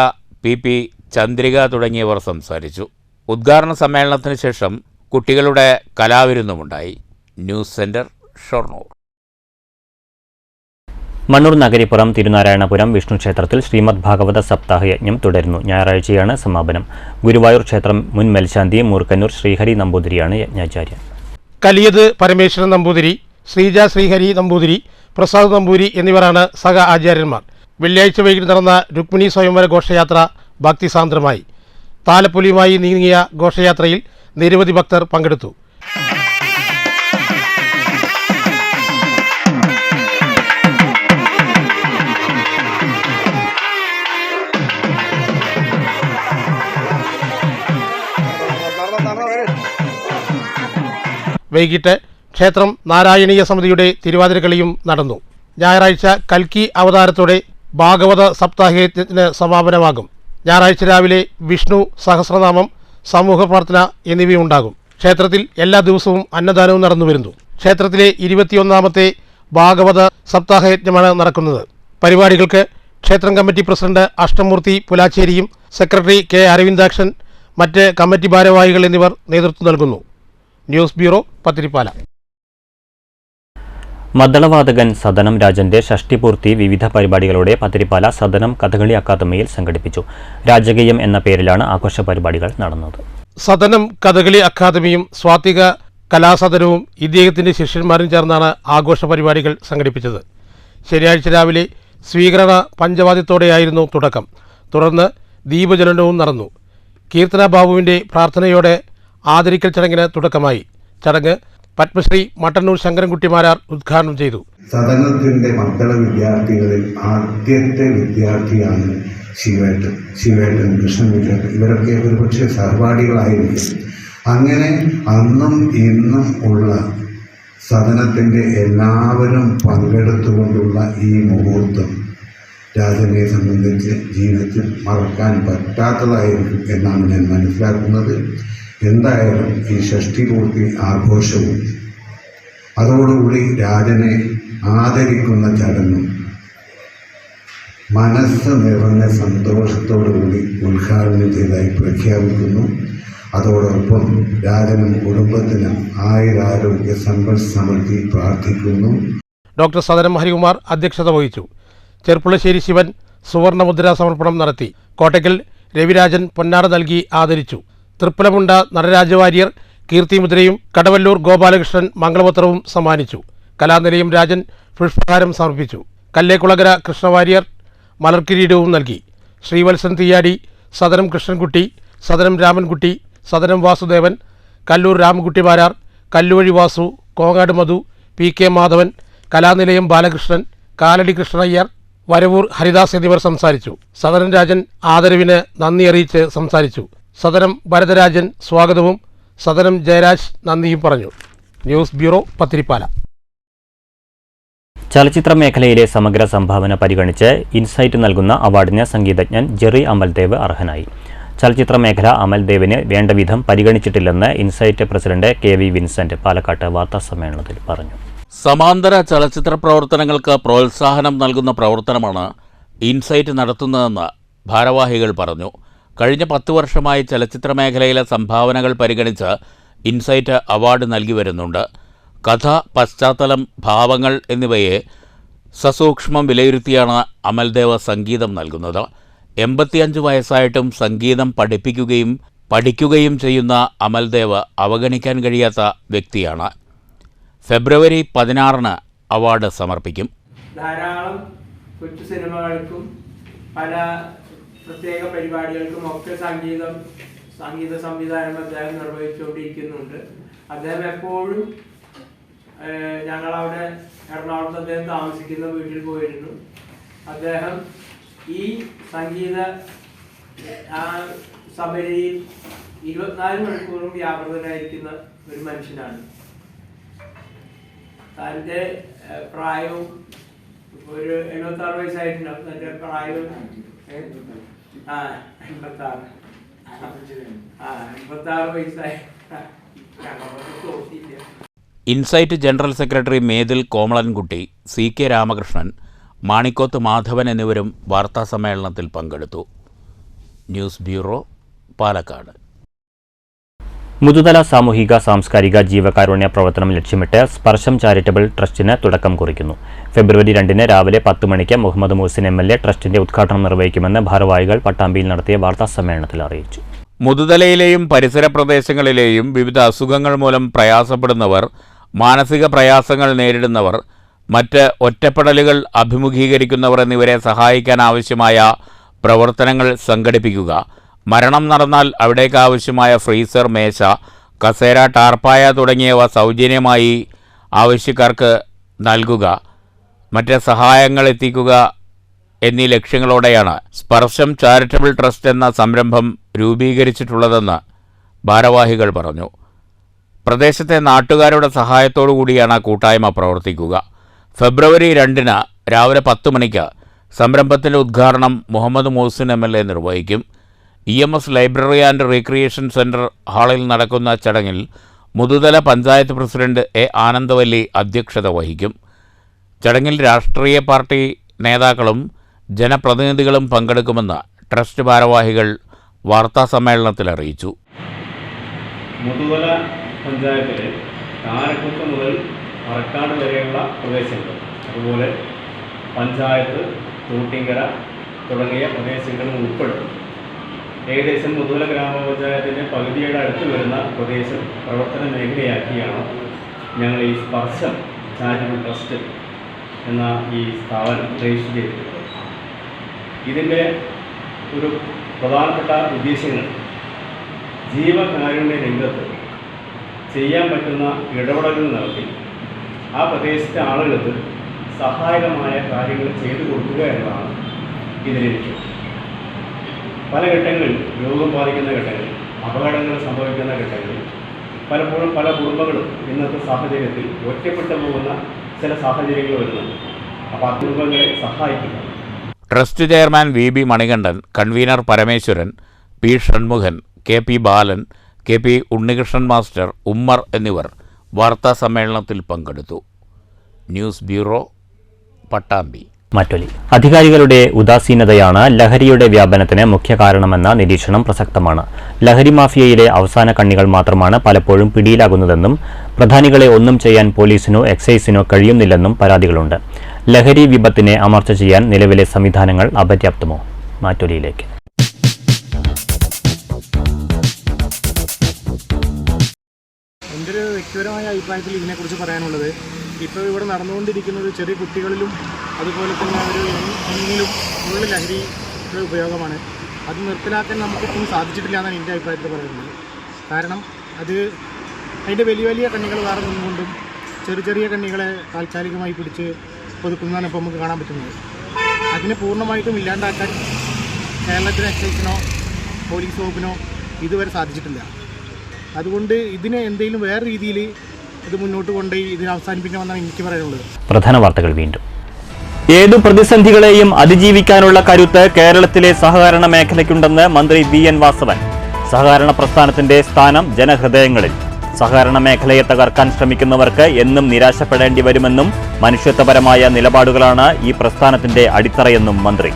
PP ചന്ദ്രിക തുടങ്ങിയവർ സംസാരിച്ചു. ഉദ്ഘാടന സമ്മേളനത്തിന് ശേഷം കുട്ടികളുടെ കലാവിരുന്നുമുണ്ടായി. News centre, Shoranur. മണ്ണൂർ നഗരിപ്പുറം തിരുനാരായണപുരം വിഷ്ണു ക്ഷേത്രത്തിൽ ശ്രീമദ് ഭാഗവത സപ്താഹ യജ്ഞം തുടരുന്നു. ഞായറാഴ്ചയാണ് സമാപനം. ഗുരുവായൂർ ക്ഷേത്രം മുൻ മേൽശാന്തി മൂർക്കന്നൂർ ശ്രീഹരി നമ്പൂതിരിയാണ് യജ്ഞാചാര്യൻ. കലിയത് പരമേശ്വരൻ നമ്പൂതിരി, ശ്രീജ ശ്രീഹരി നമ്പൂതിരി, പ്രസാദ് നമ്പൂതിരി എന്നിവരാണ് സഹ ആചാര്യന്മാർ. വെള്ളിയാഴ്ച വൈകിട്ട് നടന്ന രുക്മിണി സ്വയംവര ഘോഷയാത്ര ഭക്തിസാന്ദ്രമായി. താലപ്പൊലിയുമായി നീങ്ങിയ ഘോഷയാത്രയിൽ നിരവധി ഭക്തർ പങ്കെടുത്തു. വൈകിട്ട് ക്ഷേത്രം നാരായണീയ സമിതിയുടെ തിരുവാതിരക്കളിയും നടന്നു. ഞായറാഴ്ച കൽക്കി അവതാരത്തോടെ ഭാഗവത സപ്താഹയജ്ഞത്തിന് സമാപനമാകും. ഞായറാഴ്ച രാവിലെ വിഷ്ണു സഹസ്രനാമം, സമൂഹ പ്രാർത്ഥന എന്നിവയുണ്ടാകും. ക്ഷേത്രത്തിൽ എല്ലാ ദിവസവും അന്നദാനവും നടന്നുവരുന്നു. ക്ഷേത്രത്തിലെ 21ാമത്തെ ഭാഗവത സപ്താഹയജ്ഞമാണ് നടക്കുന്നത്. പരിപാടികൾക്ക് ക്ഷേത്രം കമ്മിറ്റി പ്രസിഡന്റ് അഷ്ടമൂർത്തി പുലാച്ചേരിയും സെക്രട്ടറി K. അരവിന്ദാക്ഷൻ, മറ്റ് കമ്മിറ്റി ഭാരവാഹികൾ എന്നിവർ നേതൃത്വം നൽകുന്നു. News bureau, Pathirippala. മദ്ദളവാദകൻ സദനം രാജന്റെ ഷഷ്ടിപൂർത്തി വിവിധ പരിപാടികളോടെ പത്തിരിപ്പാല സദനം കഥകളി അക്കാദമിയിൽ സംഘടിപ്പിച്ചു. രാജകീയം എന്ന പേരിലാണ് ആഘോഷ പരിപാടികൾ നടന്നത്. സദനം കഥകളി അക്കാദമിയും സ്വാത്തിക കലാസദനവും ഇദ്ദേഹത്തിന്റെ ശിഷ്യന്മാരും ചേർന്നാണ് ആഘോഷ പരിപാടികൾ സംഘടിപ്പിച്ചത്. ശനിയാഴ്ച രാവിലെ സ്വീകരണ പഞ്ചവാദ്യത്തോടെയായിരുന്നു തുടക്കം. തുടർന്ന് ദീപജ്വലനവും നടന്നു. കീർത്തന ബാബുവിന്റെ പ്രാർത്ഥനയോടെ ആദരിക്കൽ ചടങ്ങിന് തുടക്കമായി. ചടങ്ങ് പത്മശ്രീ മട്ടന്നൂർ ശങ്കരൻകുട്ടിമാരാർ ഉദ്ഘാടനം ചെയ്തു. സദനത്തിന്റെ മക്കള വിദ്യാർത്ഥികളിൽ ആദ്യത്തെ വിദ്യാർത്ഥിയാണ് ശിവേട്ടൻ കൃഷ്ണൻകുട്ടൻ. ഇവരൊക്കെ ഒരുപക്ഷെ സഹപാഠികളായിരിക്കും. അങ്ങനെ അന്നും ഇന്നും ഉള്ള സദനത്തിന്റെ എല്ലാവരും പങ്കെടുത്തുകൊണ്ടുള്ള ഈ മുഹൂർത്തം രാജനെ സംബന്ധിച്ച് ജീവിതത്തിൽ മറക്കാൻ പറ്റാത്തതായിരിക്കും എന്നാണ് ഞാൻ മനസ്സിലാക്കുന്നത്. എന്തായാലും ഈ ഷഷ്ടിപൂർത്തി ആഘോഷവും അതോടുകൂടി രാജനെ ആദരിക്കുന്ന ചടങ്ങും മനസ്സ് നിറഞ്ഞ സന്തോഷത്തോടുകൂടി ഉദ്ഘാടനം ചെയ്തതായി പ്രഖ്യാപിക്കുന്നു. അതോടൊപ്പം രാജനും കുടുംബത്തിനും ആയുരാരോഗ്യ സമ്പൽ സമൃദ്ധി പ്രാർത്ഥിക്കുന്നു. ഡോക്ടർ സദനം ഹരികുമാർ അധ്യക്ഷത വഹിച്ചു. ചെർപ്പുളശ്ശേരി ശിവൻ സുവർണമുദ്രാ സമർപ്പണം നടത്തി. കോട്ടയ്ക്കൽ രവിരാജൻ പൊന്നാട നൽകി ആദരിച്ചു. തൃപ്പലമുണ്ട നടരാജവാര്യർ കീർത്തിമുദ്രയും കടവല്ലൂർ ഗോപാലകൃഷ്ണൻ മംഗളപത്രവും സമ്മാനിച്ചു. കലാനിലയം രാജൻ പുഷ്പഹാരം സമർപ്പിച്ചു. കല്ലേക്കുളകര കൃഷ്ണവാര്യർ മലർക്കിരീടവും നൽകി. ശ്രീവത്സൻ തീയാടി, സദനം കൃഷ്ണൻകുട്ടി, സദനം രാമൻകുട്ടി, സദനം വാസുദേവൻ, കല്ലൂർ രാമൻകുട്ടി മാരാർ, കല്ലുവഴി വാസു, കോങ്ങാട് മധു, പി കെ മാധവൻ, കലാനിലയം ബാലകൃഷ്ണൻ, കാലടി കൃഷ്ണയ്യർ, വരവൂർ ഹരിദാസ് എന്നിവർ സംസാരിച്ചു. സദനം രാജൻ ആദരവിന് നന്ദി അറിയിച്ച് സംസാരിച്ചു. സദനം ഭരതരാജൻ സ്വാഗതവും സദനം ജയരാജ് നന്ദിയും പറഞ്ഞു. News bureau, Pathirippala. ചലച്ചിത്ര മേഖലയിലെ സമഗ്ര സംഭാവന പരിഗണിച്ച് ഇൻസൈറ്റ് നൽകുന്ന അവാർഡിന് സംഗീതജ്ഞൻ ജെറി അമൽദേവ് അർഹനായി. ചലച്ചിത്ര മേഖല അമൽദേവിന് വേണ്ടവിധം പരിഗണിച്ചിട്ടില്ലെന്ന് Insight president K V Vincent പാലക്കാട്ട് വാർത്താസമ്മേളനത്തിൽ പറഞ്ഞു. സമാന്തര ചലച്ചിത്ര പ്രവർത്തനങ്ങൾക്ക് പ്രോത്സാഹനം നൽകുന്ന പ്രവർത്തനമാണ് ഇൻസൈറ്റ് നടത്തുന്നതെന്ന് ഭാരവാഹികൾ പറഞ്ഞു. കഴിഞ്ഞ 10 വർഷമായി ചലച്ചിത്ര മേഖലയിലെ സംഭാവനകൾ പരിഗണിച്ച് ഇൻസൈറ്റ് അവാർഡ് നൽകി വരുന്നുണ്ട്. കഥ, പശ്ചാത്തലം, ഭാവങ്ങൾ എന്നിവയെ സസൂക്ഷ്മം വിലയിരുത്തിയാണ് അമൽദേവ് സംഗീതം നൽകുന്നത്. 85 വയസ്സായിട്ടും സംഗീതം പഠിക്കുകയും ചെയ്യുന്ന അമൽദേവ് അവഗണിക്കാൻ കഴിയാത്ത വ്യക്തിയാണ്. ഫെബ്രുവരി 16 അവാർഡ് സമർപ്പിക്കും. ധാരാളം കൊച്ചു സിനിമകൾക്കും പല പ്രത്യേക പരിപാടികൾക്കും ഒക്കെ സംഗീത സംവിധാനം അദ്ദേഹം നിർവഹിച്ചുകൊണ്ടിരിക്കുന്നുണ്ട്. അദ്ദേഹം എപ്പോഴും ഞങ്ങളവിടെ എറണാകുളത്ത് അദ്ദേഹം താമസിക്കുന്ന വീട്ടിൽ പോയിരുന്നു. അദ്ദേഹം ഈ സംഗീത സഭയിൽ 24 മണിക്കൂറും വ്യാപൃതനായിരിക്കുന്ന ഒരു മനുഷ്യനാണ്. തൻ്റെ പ്രായവും ഒരു 76 വയസ്സായിട്ടുണ്ടാവും. തൻ്റെ പ്രായവും 86 വയസ്സായി. Insight general secretary Methil Komalankutty, C K Ramakrishnan, Manikkoth Madhavan എന്നിവരും വാർത്താസമ്മേളനത്തിൽ പങ്കെടുത്തു. News bureau, Palakkad. മുതുതല സാമൂഹിക സാംസ്കാരിക ജീവകാരുണ്യ പ്രവർത്തനം ലക്ഷ്യമിട്ട് സ്പർശം ചാരിറ്റബിൾ ട്രസ്റ്റിന് തുടക്കം കുറിക്കുന്നു. ഫെബ്രുവരി 2 രാവിലെ 10 മണിക്ക് മുഹമ്മദ് മുഹസിൻ MLA ട്രസ്റ്റിന്റെ ഉദ്ഘാടനം നിർവഹിക്കുമെന്ന് ഭാരവാഹികൾ പട്ടാമ്പിയിൽ നടത്തിയ വാർത്താസമ്മേളനത്തിൽ അറിയിച്ചു. മുതുതലയിലെയും പരിസര പ്രദേശങ്ങളിലെയും വിവിധ അസുഖങ്ങൾ മൂലം പ്രയാസപ്പെടുന്നവർ, മാനസിക പ്രയാസങ്ങൾ നേരിടുന്നവർ, മറ്റ് ഒറ്റപ്പെടലുകൾ അഭിമുഖീകരിക്കുന്നവർ എന്നിവരെ സഹായിക്കാൻ ആവശ്യമായ പ്രവർത്തനങ്ങൾ സംഘടിപ്പിക്കുക, മരണം നടന്നാൽ അവിടേക്ക് ആവശ്യമായ ഫ്രീസർ, മേശ, കസേര, ടാർപ്പായ തുടങ്ങിയവ സൗജന്യമായി ആവശ്യക്കാർക്ക് നൽകുക, മറ്റ് സഹായങ്ങൾ എത്തിക്കുക എന്നീ ലക്ഷ്യങ്ങളോടെയാണ് സ്പർശം ചാരിറ്റബിൾ ട്രസ്റ്റ് എന്ന സംരംഭം രൂപീകരിച്ചിട്ടുള്ളതെന്ന് ഭാരവാഹികൾ പറഞ്ഞു. പ്രദേശത്തെ നാട്ടുകാരുടെ സഹായത്തോടു കൂടിയാണ് കൂട്ടായ്മ പ്രവർത്തിക്കുക. ഫെബ്രുവരി 2 രാവിലെ 10 മണിക്ക് സംരംഭത്തിൻ്റെ ഉദ്ഘാടനം മുഹമ്മദ് മുഹസിൻ MLA നിർവഹിക്കും. EMS library and recreation centre ഹാളിൽ നടക്കുന്ന ചടങ്ങിൽ മുതുതല പഞ്ചായത്ത് പ്രസിഡന്റ് A. ആനന്ദവല്ലി അധ്യക്ഷത വഹിക്കും. ചടങ്ങിൽ രാഷ്ട്രീയ പാർട്ടി നേതാക്കളും ജനപ്രതിനിധികളും പങ്കെടുക്കുമെന്ന് ട്രസ്റ്റ് ഭാരവാഹികൾ വാർത്താസമ്മേളനത്തിൽ അറിയിച്ചു. മുതുതല പഞ്ചായത്തിലെ കാരക്കുത്ത് മുതൽ അറക്കാട് വരെയുള്ള പ്രദേശങ്ങൾ, അതുപോലെ പഞ്ചായത്ത്, തൂട്ടിങ്കര തുടങ്ങിയ പ്രദേശങ്ങളും ഉൾപ്പെടും. ഏകദേശം മുതുതല ഗ്രാമപഞ്ചായത്തിൻ്റെ പകുതിയുടെ അടുത്ത് വരുന്ന പ്രദേശം പ്രവർത്തന മേഖലയാക്കിയാണ് ഞങ്ങൾ ഈ സ്പർശം ചാരിറ്റബിൾ ട്രസ്റ്റ് എന്ന ഈ സ്ഥാപനം രജിസ്റ്റർ ചെയ്തിട്ടുള്ളത്. ഇതിൻ്റെ ഒരു പ്രധാനപ്പെട്ട ഉദ്ദേശ്യങ്ങൾ ജീവകാരുണ്യ രംഗത്ത് ചെയ്യാൻ പറ്റുന്ന ഇടപെടലുകൾ നടത്തി ആ പ്രദേശത്തെ ആളുകൾക്ക് സഹായകമായ കാര്യങ്ങൾ ചെയ്തു കൊടുക്കുക എന്നതാണ് ഇതിന് ലക്ഷ്യം. പല ഘട്ടങ്ങളിൽ രോഗം ബാധിക്കുന്ന ഘട്ടങ്ങളിൽ, അപകടങ്ങൾ സംഭവിക്കുന്ന ഘട്ടങ്ങളിൽ പലപ്പോഴും പല കുടുംബങ്ങളും ഇന്നത്തെ സാഹചര്യത്തിൽ ഒറ്റപ്പെട്ടു പോകുന്ന ചില സാഹചര്യങ്ങൾ വരുന്നുണ്ട്. അപ്പോൾ ആ കുടുംബങ്ങളെ സഹായിക്കുക. Trust chairman VB Manikandan, convener Parameswaran, P Shanmughan, KP ബാലൻ, KP ഉണ്ണികൃഷ്ണൻ മാസ്റ്റർ, ഉമ്മർ എന്നിവർ വാർത്താ സമ്മേളനത്തിൽ പങ്കെടുത്തു. News bureau, Pattambi. മറ്റൊലി അധികാരികളുടെ ഉദാസീനതയാണ് ലഹരിയുടെ വ്യാപനത്തിന് മുഖ്യ കാരണമെന്ന നിരീക്ഷണം പ്രസക്തമാണ്. ലഹരി മാഫിയയിലെ അവസാന കണ്ണികൾ മാത്രമാണ് പലപ്പോഴും പിടിയിലാകുന്നതെന്നും പ്രധാനികളെ ഒന്നും ചെയ്യാൻ പോലീസിനോ എക്സൈസിനോ കഴിയുന്നില്ലെന്നും പരാതികളുണ്ട്. ലഹരി വിപത്തിനെ അമർച്ച ചെയ്യാൻ നിലവിലെ സംവിധാനങ്ങൾ അപര്യാപ്തമോ? മാറ്റൊലിയിലേക്ക്. എൻ്റെ ഒരു വ്യക്തിപരമായ അഭിപ്രായത്തിൽ ഇതിനെക്കുറിച്ച് പറയാനുള്ളത്, ഇപ്പോൾ ഇവിടെ നടന്നുകൊണ്ടിരിക്കുന്നത് ചെറിയ കുട്ടികളിലും അതുപോലെ തന്നെ ഒരു യങ്ങിലും ഉള്ള ലഹരിയുടെ ഉപയോഗമാണ്. അത് നിർത്തലാക്കാൻ നമുക്കിപ്പം സാധിച്ചിട്ടില്ല എന്നാണ് എൻ്റെ അഭിപ്രായത്തിൽ പറയുന്നത്. കാരണം അതിൻ്റെ വലിയ വലിയ കണ്ണികൾ വേറെ നിന്നുകൊണ്ടും ചെറിയ കണ്ണികളെ താൽക്കാലികമായി പിടിച്ച് ഒതുക്കുന്നതാണ് ഇപ്പോൾ നമുക്ക് കാണാൻ പറ്റുന്നത്. അതിനെ പൂർണ്ണമായിട്ടും ഇല്ലാണ്ടാക്കാൻ കേരളത്തിലെ എക്സൈസിനോ പോലീസ് വകുപ്പിനോ ഇതുവരെ സാധിച്ചിട്ടില്ല. അതുകൊണ്ട് ഇതിനെ എന്തെങ്കിലും വേറെ രീതിയിൽ ഇത് മുന്നോട്ട് കൊണ്ടുപോയി ഇതിനെ അവസാനിപ്പിക്കണമെന്നാണ് എനിക്ക് പറയാനുള്ളത്. പ്രധാന വാർത്തകൾ വീണ്ടും. ഏതു പ്രതിസന്ധികളെയും അതിജീവിക്കാനുള്ള കരുത്ത് കേരളത്തിലെ സഹകരണ മേഖലയ്ക്കുണ്ടെന്ന് മന്ത്രി VN വാസവൻ. സഹകരണ പ്രസ്ഥാനത്തിന്റെ സ്ഥാനം ജനഹൃദയങ്ങളിൽ. സഹകരണ മേഖലയെ തകർക്കാൻ ശ്രമിക്കുന്നവർക്ക് എന്നും നിരാശപ്പെടേണ്ടി വരുമെന്നും മനുഷ്യത്വപരമായ നിലപാടുകളാണ് ഈ പ്രസ്ഥാനത്തിന്റെ അടിത്തറയെന്നും മന്ത്രി.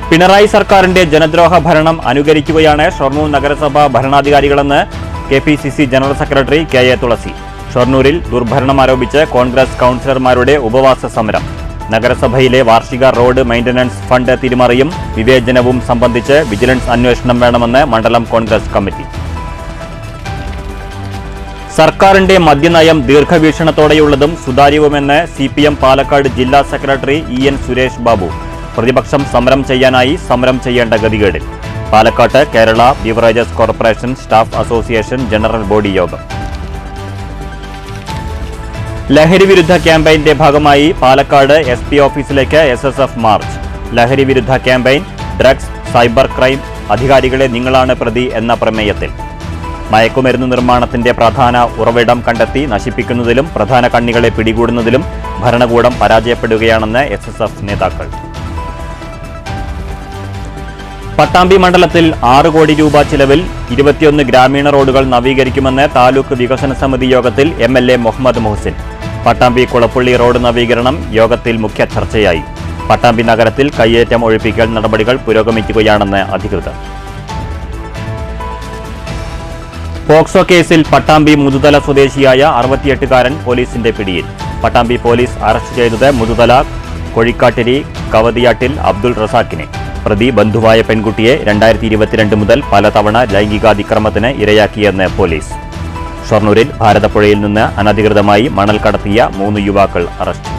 പിണറായി സർക്കാരിന്റെ ജനദ്രോഹ ഭരണം അനുകരിക്കുകയാണ് ഷൊർണൂർ നഗരസഭ ഭരണാധികാരികളെന്ന് KPCC ജനറൽ സെക്രട്ടറി KA തുളസി. ഷൊർണൂരിൽ ദുർഭരണം ആരോപിച്ച് കോൺഗ്രസ് കൗൺസിലർമാരുടെ ഉപവാസ സമരം. നഗരസഭയിലെ വാർഷിക റോഡ് മെയിന്റനൻസ് ഫണ്ട് തിരിമറിയും വിവേചനവും സംബന്ധിച്ച് വിജിലൻസ് അന്വേഷണം വേണമെന്ന് മണ്ഡലം കോൺഗ്രസ് കമ്മിറ്റി. സർക്കാരിന്റെ മദ്യനയം ദീർഘവീക്ഷണത്തോടെയുള്ളതും സുതാര്യവുമെന്ന് CPM പാലക്കാട് ജില്ലാ സെക്രട്ടറി EN സുരേഷ് ബാബു. പ്രതിപക്ഷം സമരം ചെയ്യാനായി സമരം ചെയ്യേണ്ട ഗതികേടിൽ. പാലക്കാട്ട് Kerala beverages corporation staff association general body യോഗം. ലഹരി വിരുദ്ധ ക്യാമ്പയിന്റെ ഭാഗമായി പാലക്കാട് SP ഓഫീസിലേക്ക് SSF മാർച്ച്. ലഹരി വിരുദ്ധ ക്യാമ്പയിൻ ഡ്രഗ്സ്, സൈബർ ക്രൈം, അധികാരികളെ നിങ്ങളാണ് പ്രതി എന്ന പ്രമേയത്തിൽ. മയക്കുമരുന്ന് നിർമ്മാണത്തിന്റെ പ്രധാന ഉറവിടം കണ്ടെത്തി നശിപ്പിക്കുന്നതിലും പ്രധാന കണ്ണികളെ പിടികൂടുന്നതിലും ഭരണകൂടം പരാജയപ്പെടുകയാണെന്ന് SSF നേതാക്കൾ. പട്ടാമ്പി മണ്ഡലത്തിൽ 6 കോടി രൂപ ചിലവിൽ 21 ഗ്രാമീണ റോഡുകൾ നവീകരിക്കുമെന്ന് താലൂക്ക് വികസന സമിതി യോഗത്തിൽ MLA മുഹമ്മദ് മുഹസിൻ. പട്ടാമ്പി കുളപ്പുള്ളി റോഡ് നവീകരണം യോഗത്തിൽ മുഖ്യ ചർച്ചയായി. പട്ടാമ്പി നഗരത്തിൽ കയ്യേറ്റം ഒഴിപ്പിക്കൽ നടപടികൾ പുരോഗമിക്കുകയാണെന്ന് അധികൃതർ. പോക്സോ കേസിൽ പട്ടാമ്പി മുതുതല സ്വദേശിയായ 68കാരൻ പോലീസിന്റെ പിടിയിൽ. പട്ടാമ്പി പോലീസ് അറസ്റ്റ് ചെയ്തത് മുതുതല കൊഴിക്കാട്ടിരി കവതിയാട്ടിൽ അബ്ദുൾ റസാഖിനെ. പ്രതി ബന്ധുവായ പെൺകുട്ടിയെ 2022 മുതൽ പലതവണ ലൈംഗികാതിക്രമത്തിന് ഇരയാക്കിയെന്ന് പോലീസ്. ഷൊർണൂരിൽ ഭാരതപ്പുഴയിൽ നിന്ന് അനധികൃതമായി മണൽ കടത്തിയ 3 യുവാക്കൾ അറസ്റ്റ്.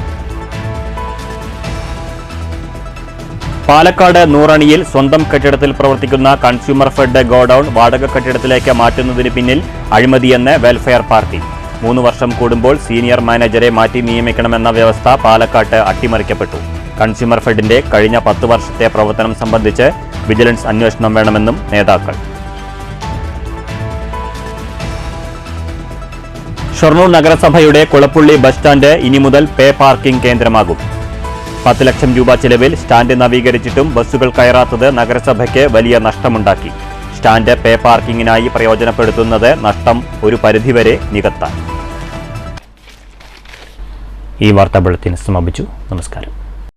പാലക്കാട് നൂറണിയിൽ സ്വന്തം കെട്ടിടത്തിൽ പ്രവർത്തിക്കുന്ന കൺസ്യൂമർ ഫെഡ് ഗോഡൌൺ വാടക കെട്ടിടത്തിലേക്ക് മാറ്റുന്നതിന് പിന്നിൽ അഴിമതിയെന്ന് വെൽഫെയർ പാർട്ടി. 3 വർഷം കൂടുമ്പോൾ സീനിയർ മാനേജരെ മാറ്റി നിയമിക്കണമെന്ന വ്യവസ്ഥ പാലക്കാട്ട് അട്ടിമറിക്കപ്പെട്ടു. കൺസ്യൂമർ ഫെഡിന്റെ കഴിഞ്ഞ 10 വർഷത്തെ പ്രവർത്തനം സംബന്ധിച്ച് വിജിലൻസ് അന്വേഷണം വേണമെന്നും നേതാക്കൾ. ഷൊർണൂർ നഗരസഭയുടെ കുളപ്പുള്ളി ബസ് സ്റ്റാൻഡ് ഇനി മുതൽ പേ പാർക്കിംഗ് കേന്ദ്രമാകും. 10 ലക്ഷം രൂപ ചിലവിൽ സ്റ്റാൻഡ് നവീകരിച്ചിട്ടും ബസ്സുകൾ കയറാത്തത് നഗരസഭയ്ക്ക് വലിയ നഷ്ടമുണ്ടാക്കി. സ്റ്റാൻഡ് പേ പാർക്കിങ്ങിനായി പ്രയോജനപ്പെടുത്തുന്നത് നഷ്ടം ഒരു പരിധിവരെ നികത്താൻ. ഈ വാർത്താ ബുള്ളറ്റിൻ സമാപിച്ചു. നമസ്കാരം.